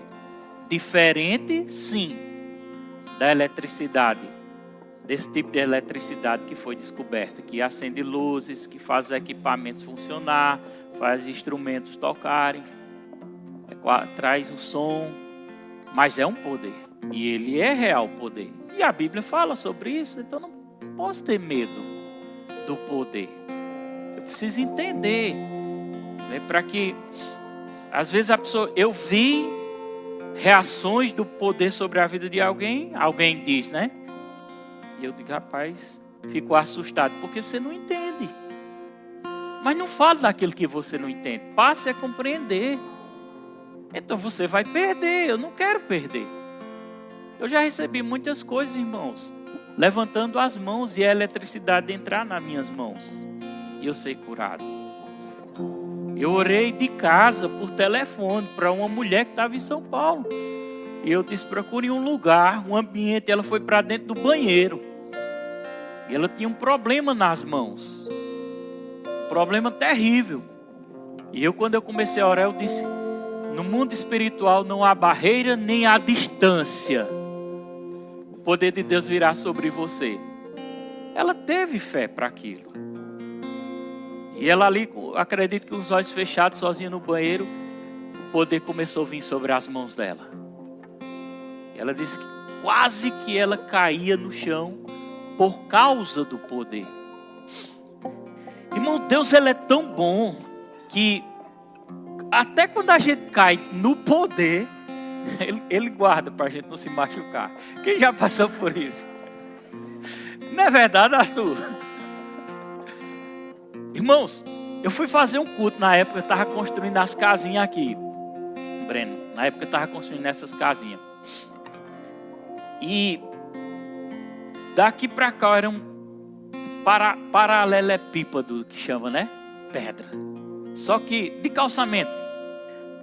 Diferente, sim, da eletricidade. Desse tipo de eletricidade que foi descoberta. Que acende luzes, que faz equipamentos funcionar, faz instrumentos tocarem, traz um som. Mas é um poder. E ele é real poder. E a Bíblia fala sobre isso. Então não posso ter medo do poder. Eu preciso entender. Né, para que, às vezes a pessoa... Eu vi reações do poder sobre a vida de alguém. Alguém diz, né? E eu digo, rapaz, fico assustado. Porque você não entende. Mas não fale daquilo que você não entende. Passe a compreender. Então você vai perder. Eu não quero perder. Eu já recebi muitas coisas, irmãos, levantando as mãos e a eletricidade entrar nas minhas mãos. E eu ser curado. Eu orei de casa, por telefone, para uma mulher que estava em São Paulo. E eu disse, procure um lugar, um ambiente. Ela foi para dentro do banheiro. E ela tinha um problema nas mãos. Um problema terrível. E quando eu comecei a orar, eu disse, no mundo espiritual não há barreira nem há distância. O poder de Deus virá sobre você. Ela teve fé para aquilo. E ela ali, acredito que com os olhos fechados, sozinha no banheiro, o poder começou a vir sobre as mãos dela. E ela disse que quase que ela caía no chão por causa do poder. Irmão, Deus ele é tão bom que até quando a gente cai no poder, ele guarda para a gente não se machucar. Quem já passou por isso? Não é verdade, Arthur? Irmãos, eu fui fazer um culto na época, eu estava construindo as casinhas aqui. Breno, na época eu estava construindo essas casinhas. E daqui para cá era um paralelepípedo que chama, né? Pedra. Só que de calçamento.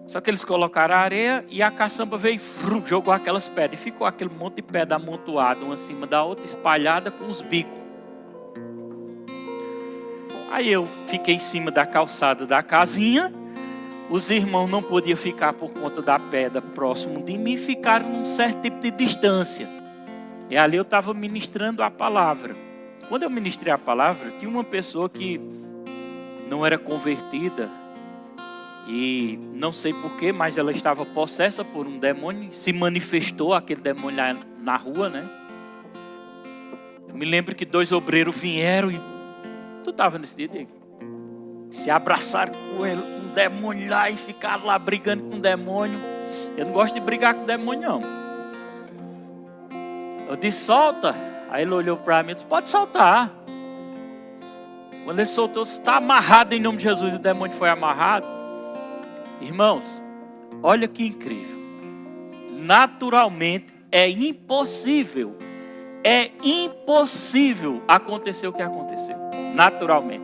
Só que eles colocaram a areia e a caçamba veio e jogou aquelas pedras. E ficou aquele monte de pedra amontoada, uma em cima da outra, espalhada com os bicos. Aí eu fiquei em cima da calçada da casinha. Os irmãos não podiam ficar por conta da pedra próximo de mim. Ficaram num certo tipo de distância. E ali eu estava ministrando a palavra. Quando eu ministrei a palavra, tinha uma pessoa que não era convertida. E não sei porquê, mas ela estava possessa por um demônio. Se manifestou aquele demônio lá na rua, né? Eu me lembro que 2 obreiros vieram e... Tu estava nesse dia, Diego? Se abraçaram com ele, um demônio lá e ficaram lá brigando com o demônio. Eu não gosto de brigar com o demônio, não. Eu disse, solta. Aí ele olhou para mim e disse, pode soltar. Quando ele soltou, está amarrado em nome de Jesus. O demônio foi amarrado. Irmãos, olha que incrível. Naturalmente é impossível. É impossível acontecer o que aconteceu. Naturalmente.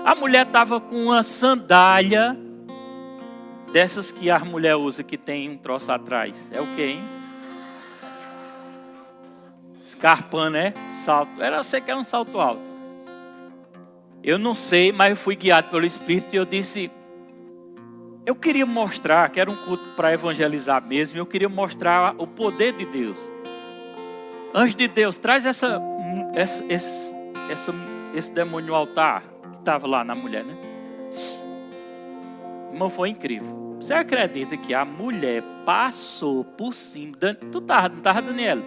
A mulher estava com uma sandália dessas que a mulher usa, que tem um troço atrás. É o quê, hein? Escarpão, né? Salto. Eu sei que era um salto alto. Eu não sei, mas eu fui guiado pelo Espírito e eu disse... Eu queria mostrar, que era um culto para evangelizar mesmo, eu queria mostrar o poder de Deus. Anjo de Deus, traz esse demônio no altar, que estava lá na mulher, né? Irmão, foi incrível. Você acredita que a mulher passou por cima... Tu não estava, Daniela?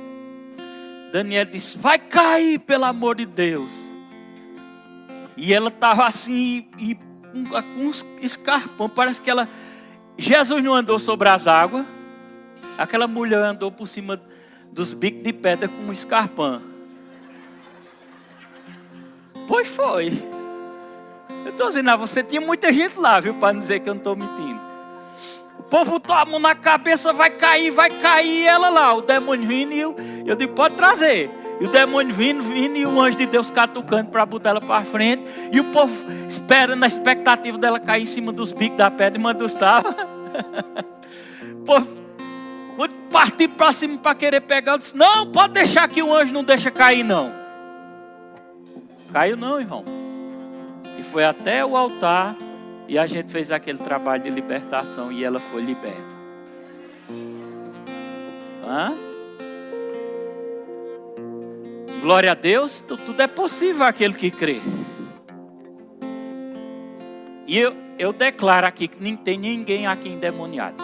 Daniela disse, vai cair, pelo amor de Deus. E ela estava assim, com uns escarpão. Parece que Jesus não andou sobre as águas. Aquela mulher andou por cima dos bicos de pedra com um escarpão. Pois foi. Eu estou dizendo, você tinha muita gente lá, viu? Para não dizer que eu não estou mentindo. O povo botou a mão na cabeça, vai cair. E ela lá, o demônio vindo. E eu digo, pode trazer. E o demônio vindo e o anjo de Deus catucando para botar ela para frente. E o povo espera, na expectativa dela cair em cima dos bicos da pedra. E mandou estar. O povo partiu para cima para querer pegar. Eu disse, não, pode deixar que o anjo não deixa cair, não. Caiu não, irmão. E foi até o altar. E a gente fez aquele trabalho de libertação. E ela foi liberta. Glória a Deus. Tudo é possível aquele que crê. E eu declaro aqui que não tem ninguém aqui endemoniado.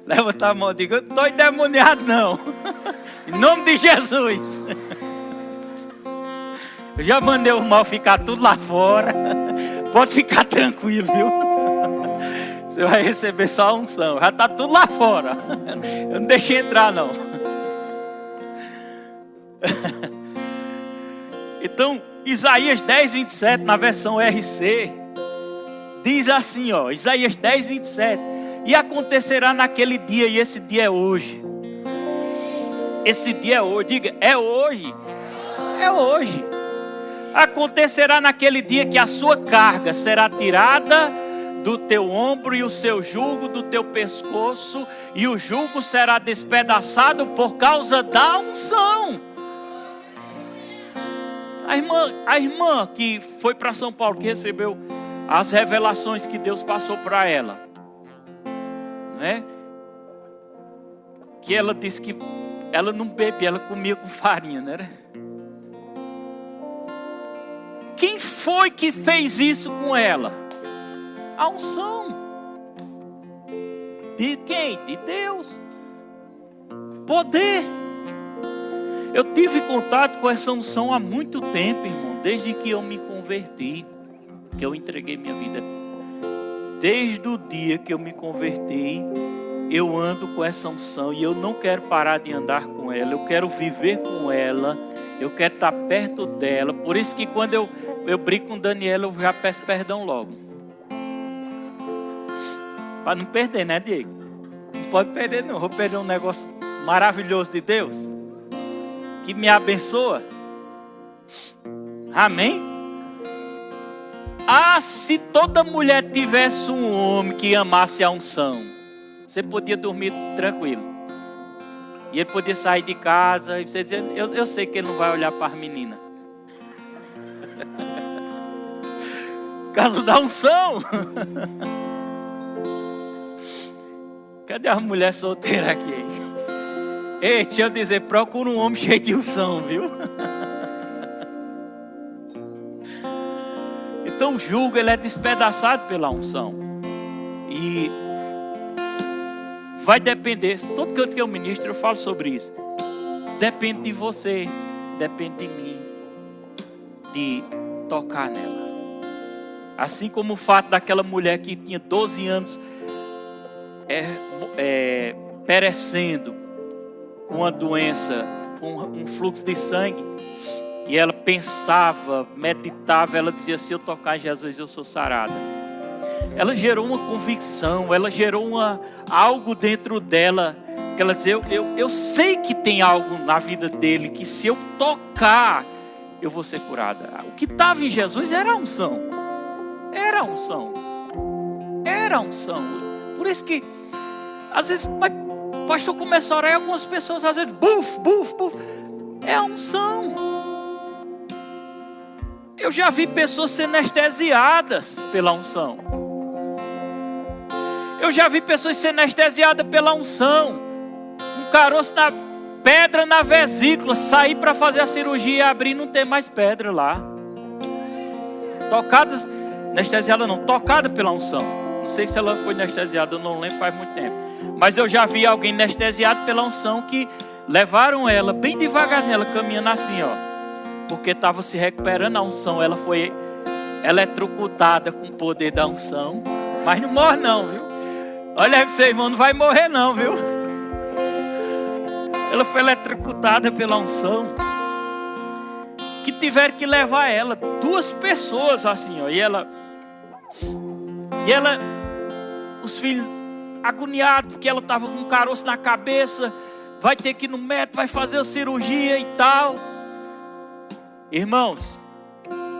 Levanta a mão e diga, eu não estou endemoniado não. Em nome de Jesus. Eu já mandei o mal ficar tudo lá fora. Pode ficar tranquilo, viu? Você vai receber só a unção. Já está tudo lá fora. Eu não deixei entrar não. Então, Isaías 10, 27, na versão RC, diz assim, ó, Isaías 10, 27. E acontecerá naquele dia, e esse dia é hoje. Esse dia é hoje, diga, é hoje. É hoje. Acontecerá naquele dia que a sua carga será tirada do teu ombro e o seu jugo do teu pescoço, e o jugo será despedaçado por causa da unção. A irmã que foi para São Paulo, que recebeu as revelações que Deus passou para ela, né? Que ela disse que ela não bebia, ela comia com farinha, né? Quem foi que fez isso com ela? A unção. De quem? De Deus. Poder. Eu tive contato com essa unção há muito tempo, irmão. Desde que eu me converti. Que eu entreguei minha vida. Desde o dia que eu me converti, eu ando com essa unção. E eu não quero parar de andar com ela. Eu quero viver com ela. Eu quero estar perto dela. Por isso que quando eu brigo com Daniela, eu já peço perdão logo. Para não perder, né, Diego? Não pode perder, não. Vou perder um negócio maravilhoso de Deus, que me abençoa. Amém? Ah, se toda mulher tivesse um homem que amasse a unção, você podia dormir tranquilo. E ele podia sair de casa e você dizer, eu sei que ele não vai olhar para as meninas. Caso da unção. Cadê as mulheres solteiras aqui? Ei, deixa eu dizer, procura um homem cheio de unção, viu? Então o jugo, ele é despedaçado pela unção. E vai depender, todo canto que eu ministro eu falo sobre isso. Depende de você, depende de mim, de tocar nela. Assim como o fato daquela mulher que tinha 12 anos perecendo com uma doença, com um fluxo de sangue. E ela pensava, meditava, ela dizia, se eu tocar em Jesus eu sou sarada. Ela gerou uma convicção, ela gerou algo dentro dela, que ela dizia, eu sei que tem algo na vida dele, que se eu tocar, eu vou ser curada. O que estava em Jesus era a unção. Era a unção. Era a unção. Por isso que, às vezes, o pastor começa a orar e algumas pessoas, às vezes, buf. É a unção. Eu já vi pessoas sendo anestesiadas pela unção. Eu já vi pessoas sendo anestesiadas pela unção. Um caroço na pedra na vesícula, sair para fazer a cirurgia e abrir e não ter mais pedra lá. Tocadas, anestesiada não, tocada pela unção. Não sei se ela foi anestesiada, eu não lembro, faz muito tempo. Mas eu já vi alguém anestesiado pela unção que Levaram ela bem devagarzinho, ela caminhando assim, ó. Porque estava se recuperando a unção. Ela foi eletrocutada com o poder da unção. Mas não morre não, viu? Olha aí para você, irmão, não vai morrer não, viu? Ela foi eletrocutada pela unção. Que tiveram que levar ela, 2 pessoas assim, ó. E ela, os filhos agoniados, porque ela estava com um caroço na cabeça. Vai ter que ir no médico, vai fazer a cirurgia e tal. Irmãos,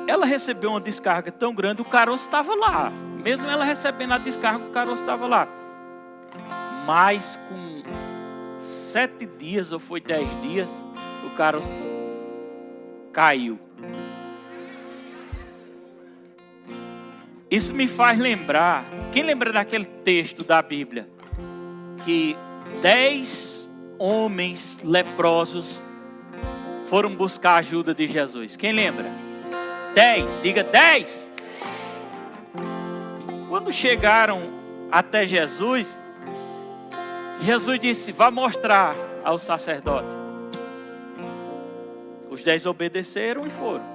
ela recebeu uma descarga tão grande, o caroço estava lá. Mesmo ela recebendo a descarga, o caroço estava lá. Mas com 7 dias, ou foi 10 dias, o caroço caiu. Isso me faz lembrar, quem lembra daquele texto da Bíblia? Que 10 homens leprosos foram buscar a ajuda de Jesus. Quem lembra? 10, diga 10. Quando chegaram até Jesus, Jesus disse: vá mostrar ao sacerdote. Os 10 obedeceram e foram.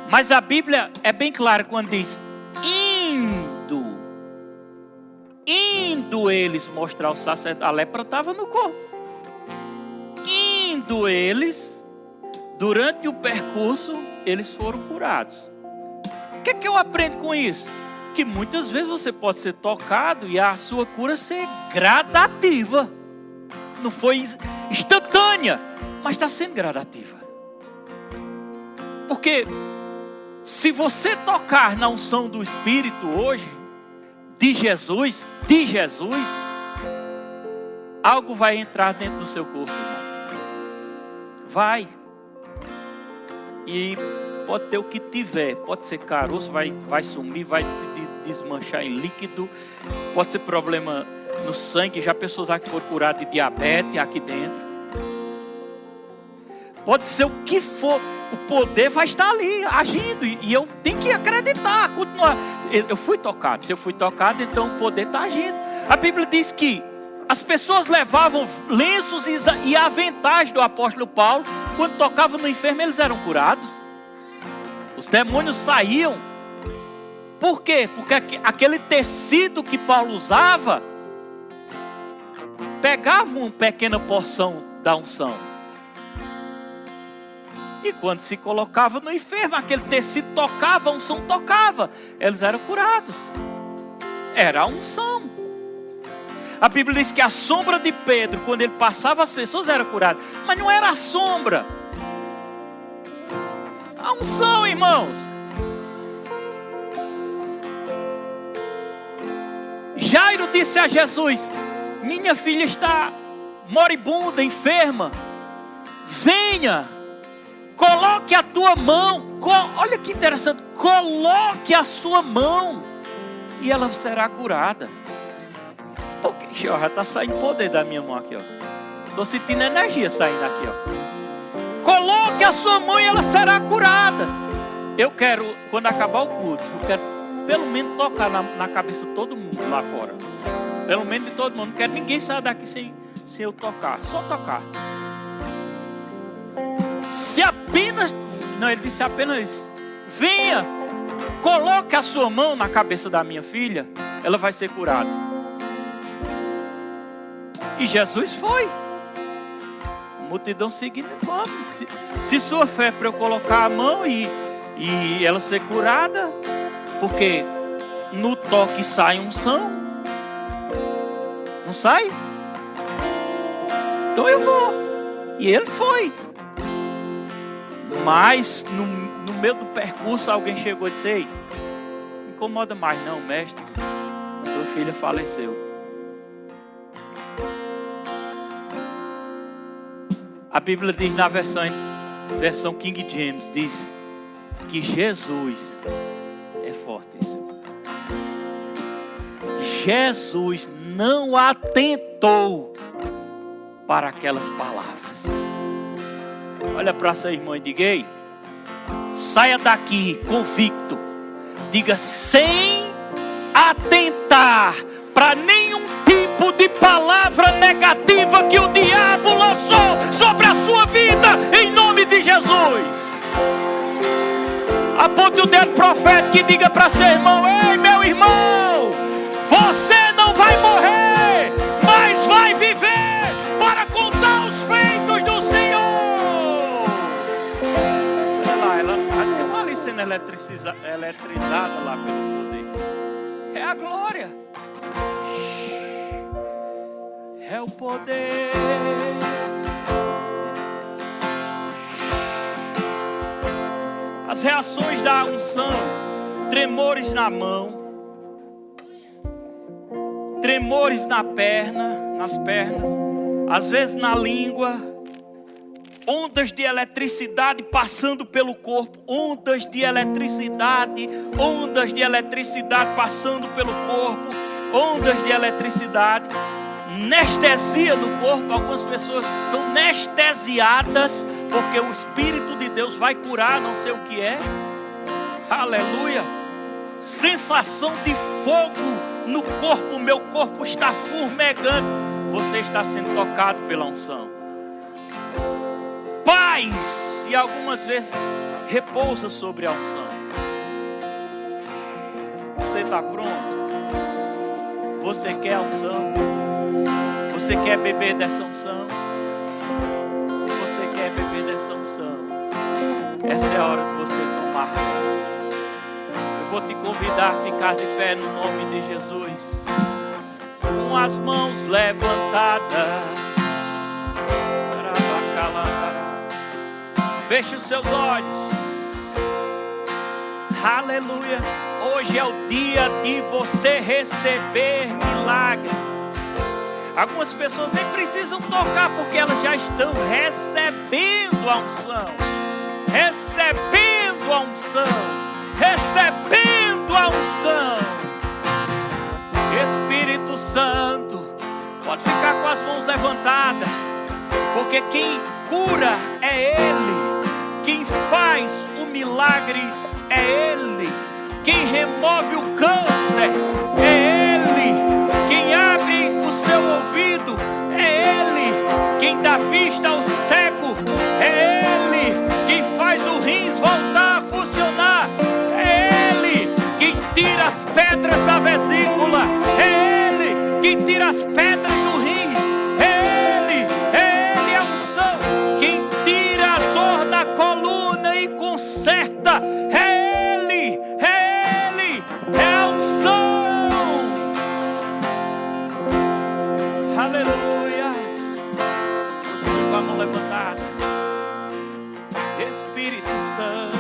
Mas a Bíblia é bem clara quando diz: indo eles mostrar ao sacerdote. A lepra estava no corpo. Indo eles, durante o percurso, eles foram curados. O que é que eu aprendo com isso? Que muitas vezes você pode ser tocado e a sua cura ser gradativa. Não foi instantânea, mas está sendo gradativa. Porque se você tocar na unção do Espírito hoje, de Jesus, algo vai entrar dentro do seu corpo, irmão. Vai. E pode ter o que tiver. Pode ser caroço, vai sumir, vai se desmanchar em líquido. Pode ser problema no sangue. Já pessoas que foram curadas de diabetes aqui dentro. Pode ser o que for. O poder vai estar ali, agindo. E eu tenho que acreditar, continuar. Eu fui tocado. Se eu fui tocado, então o poder está agindo. A Bíblia diz que as pessoas levavam lenços e aventais do apóstolo Paulo. Quando tocavam no enfermo, eles eram curados. Os demônios saíam. Por quê? Porque aquele tecido que Paulo usava pegava uma pequena porção da unção. E quando se colocava no enfermo, aquele tecido tocava, a unção tocava. Eles eram curados. Era a unção. A Bíblia diz que a sombra de Pedro, quando ele passava, as pessoas eram curadas. Mas não era a sombra. A unção, irmãos. Jairo disse a Jesus: minha filha está moribunda, enferma. Venha. Coloque a tua mão. Olha que interessante. Coloque a sua mão e ela será curada. Porque já está saindo poder da minha mão aqui, ó. Estou sentindo energia saindo aqui, ó. Coloque a sua mão e ela será curada. Eu quero, quando acabar o culto, eu quero pelo menos tocar na cabeça de todo mundo lá fora. Pelo menos de todo mundo. Não quero ninguém sair daqui sem eu tocar. Só tocar. Se apenas, não, ele disse apenas: venha, coloque a sua mão na cabeça da minha filha, ela vai ser curada. E Jesus foi. A multidão seguindo fome. Se sua fé é para eu colocar a mão e ela ser curada, porque no toque sai unção, não sai? Então eu vou. E ele foi. Mas no meio do percurso alguém chegou e disse: ei, não incomoda mais não, mestre, sua filha faleceu. A Bíblia diz na versão King James, diz que Jesus é forte. Jesus não atentou para aquelas palavras. Olha para sua irmã e diga: ei, saia daqui convicto. Diga: sem atentar para nenhum tipo de palavra negativa que o diabo o dedo profético e diga para seu irmão: ei, meu irmão, você não vai morrer, mas vai viver para contar os feitos do Senhor. Olha lá, ela tem uma ali sendo eletrizada lá pelo poder. É a glória. É o poder. As reações da unção: tremores na mão, tremores nas pernas, às vezes na língua, ondas de eletricidade passando pelo corpo, ondas de eletricidade passando pelo corpo, ondas de eletricidade, anestesia no corpo. Algumas pessoas são anestesiadas porque o Espírito de Deus vai curar, não sei o que é. Aleluia. Sensação de fogo no corpo, meu corpo está fumegando. Você está sendo tocado pela unção. Paz, e algumas vezes repousa sobre a unção. Você está pronto? Você quer a unção? Você quer beber dessa unção? Se você quer beber dessa unção, essa é a hora de você tomar. Eu vou te convidar a ficar de pé no nome de Jesus, com as mãos levantadas. Feche os seus olhos. Aleluia. Hoje é o dia de você receber milagre. Algumas pessoas nem precisam tocar, porque elas já estão recebendo a unção. Recebendo a unção. Recebendo a unção. Espírito Santo, pode ficar com as mãos levantadas, porque quem cura é Ele. Quem faz o milagre é Ele. Quem remove o câncer é Ele. Quem abre o seu ouvido é Ele. Quem dá vista ao cego é Ele. Quem faz o rins voltar a funcionar é Ele. Quem tira as pedras da vesícula é Ele. Quem tira as pedras do rins é Ele. É Ele a unção. Quem tira a dor da coluna e conserta é Ele. É Ele. É a unção. Aleluia. Continue com a mão levantada. Espírito Santo,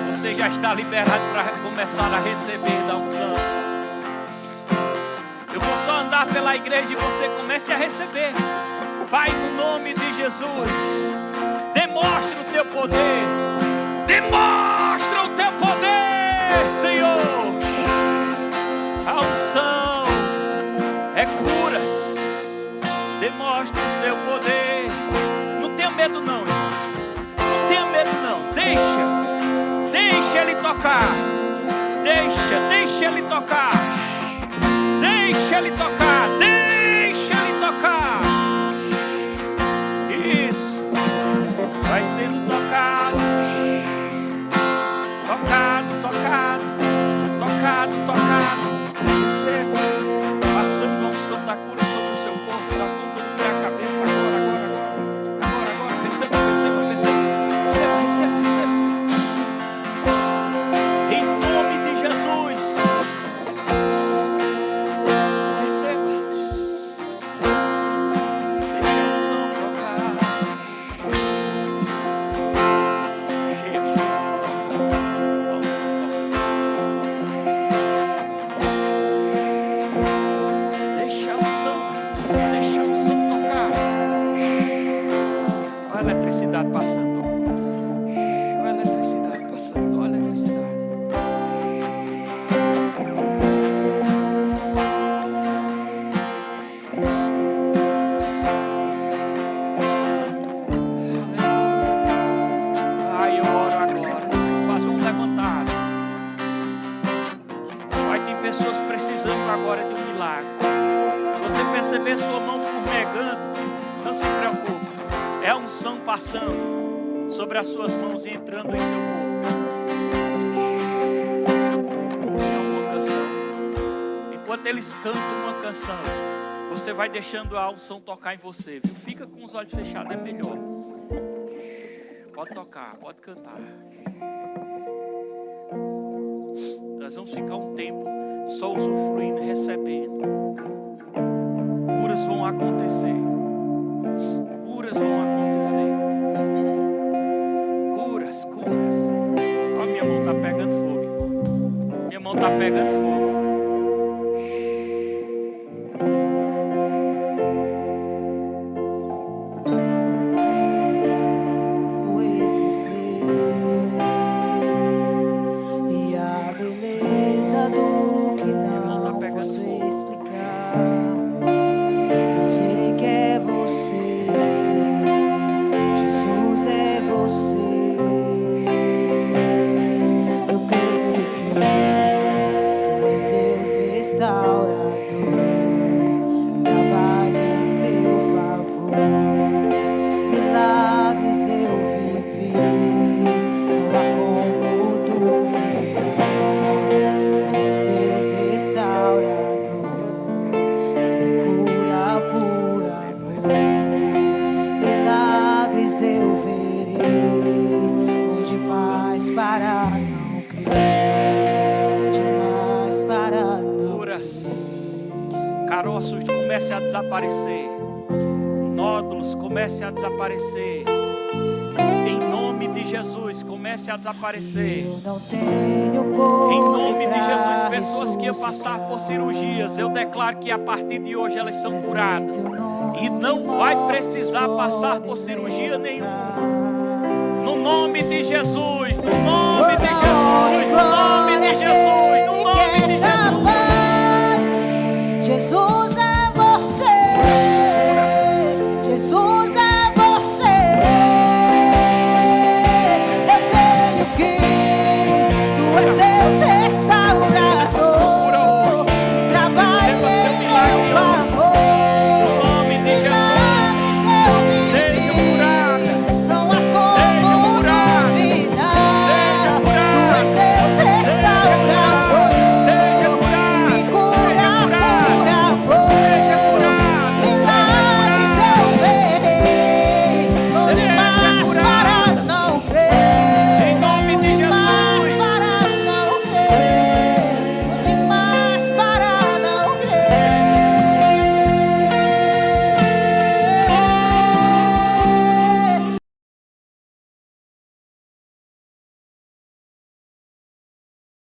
você já está liberado para começar a receber da unção. Eu vou só andar pela igreja e você comece a receber. Pai, no nome de Jesus, demonstra o teu poder. Demonstra o teu poder, Senhor. A unção é curas. Demonstra o seu poder. Não tenha medo não, irmão. Não tenha medo não. Deixa Ele tocar. Deixa Ele tocar. Deixa Ele tocar. Deixa Ele tocar. Isso. Vai sendo tocado. Tocado. Receba. Passando a unção da cura sobre o seu corpo, da ponta do pé à cabeça. Agora. Receba. Em nome de Jesus. Receba. Deixa a unção tocar. Deixa a unção tocar. Olha a eletricidade passando. Olha a eletricidade passando. Olha a eletricidade. Ai, eu oro agora. Com as mãos levantadas. Vai ter pessoas precisando agora de um milagre. Se você perceber sua mão fumegando, não se preocupe. É a unção passando. sobre as suas mãos e entrando em seu corpo. É uma canção. Enquanto eles cantam uma canção, você vai deixando a unção tocar em você, viu? Fica com os olhos fechados, é melhor. Pode tocar, pode cantar. Nós vamos ficar um tempo só usufruindo, recebendo. Curas vão acontecer. Curas vão acontecer. Curas, curas. Ó, minha mão está pegando fogo. Minha mão está pegando fogo. Vou esquecer e a beleza do que não posso explicar. Eu sei que é você, Jesus é você. Eu creio que tu és Deus restaurador, que trabalha em meu favor. Milagres eu vivi, não há como duvidar. Tu és Deus restaurador, me cura por amor. Milagres eu verei, onde mais para não crer, onde mais para não. Curas. Caroços comecem a desaparecer. Nódulos comecem a desaparecer. Em nome de Jesus, comece a desaparecer. Eu não tenho poder. Em nome de Jesus, pra pessoas que iam passar por cirurgias, eu declaro que a partir de hoje elas são curadas. E não vai precisar passar por cirurgia nenhuma. No nome de Jesus, no nome de Jesus, no nome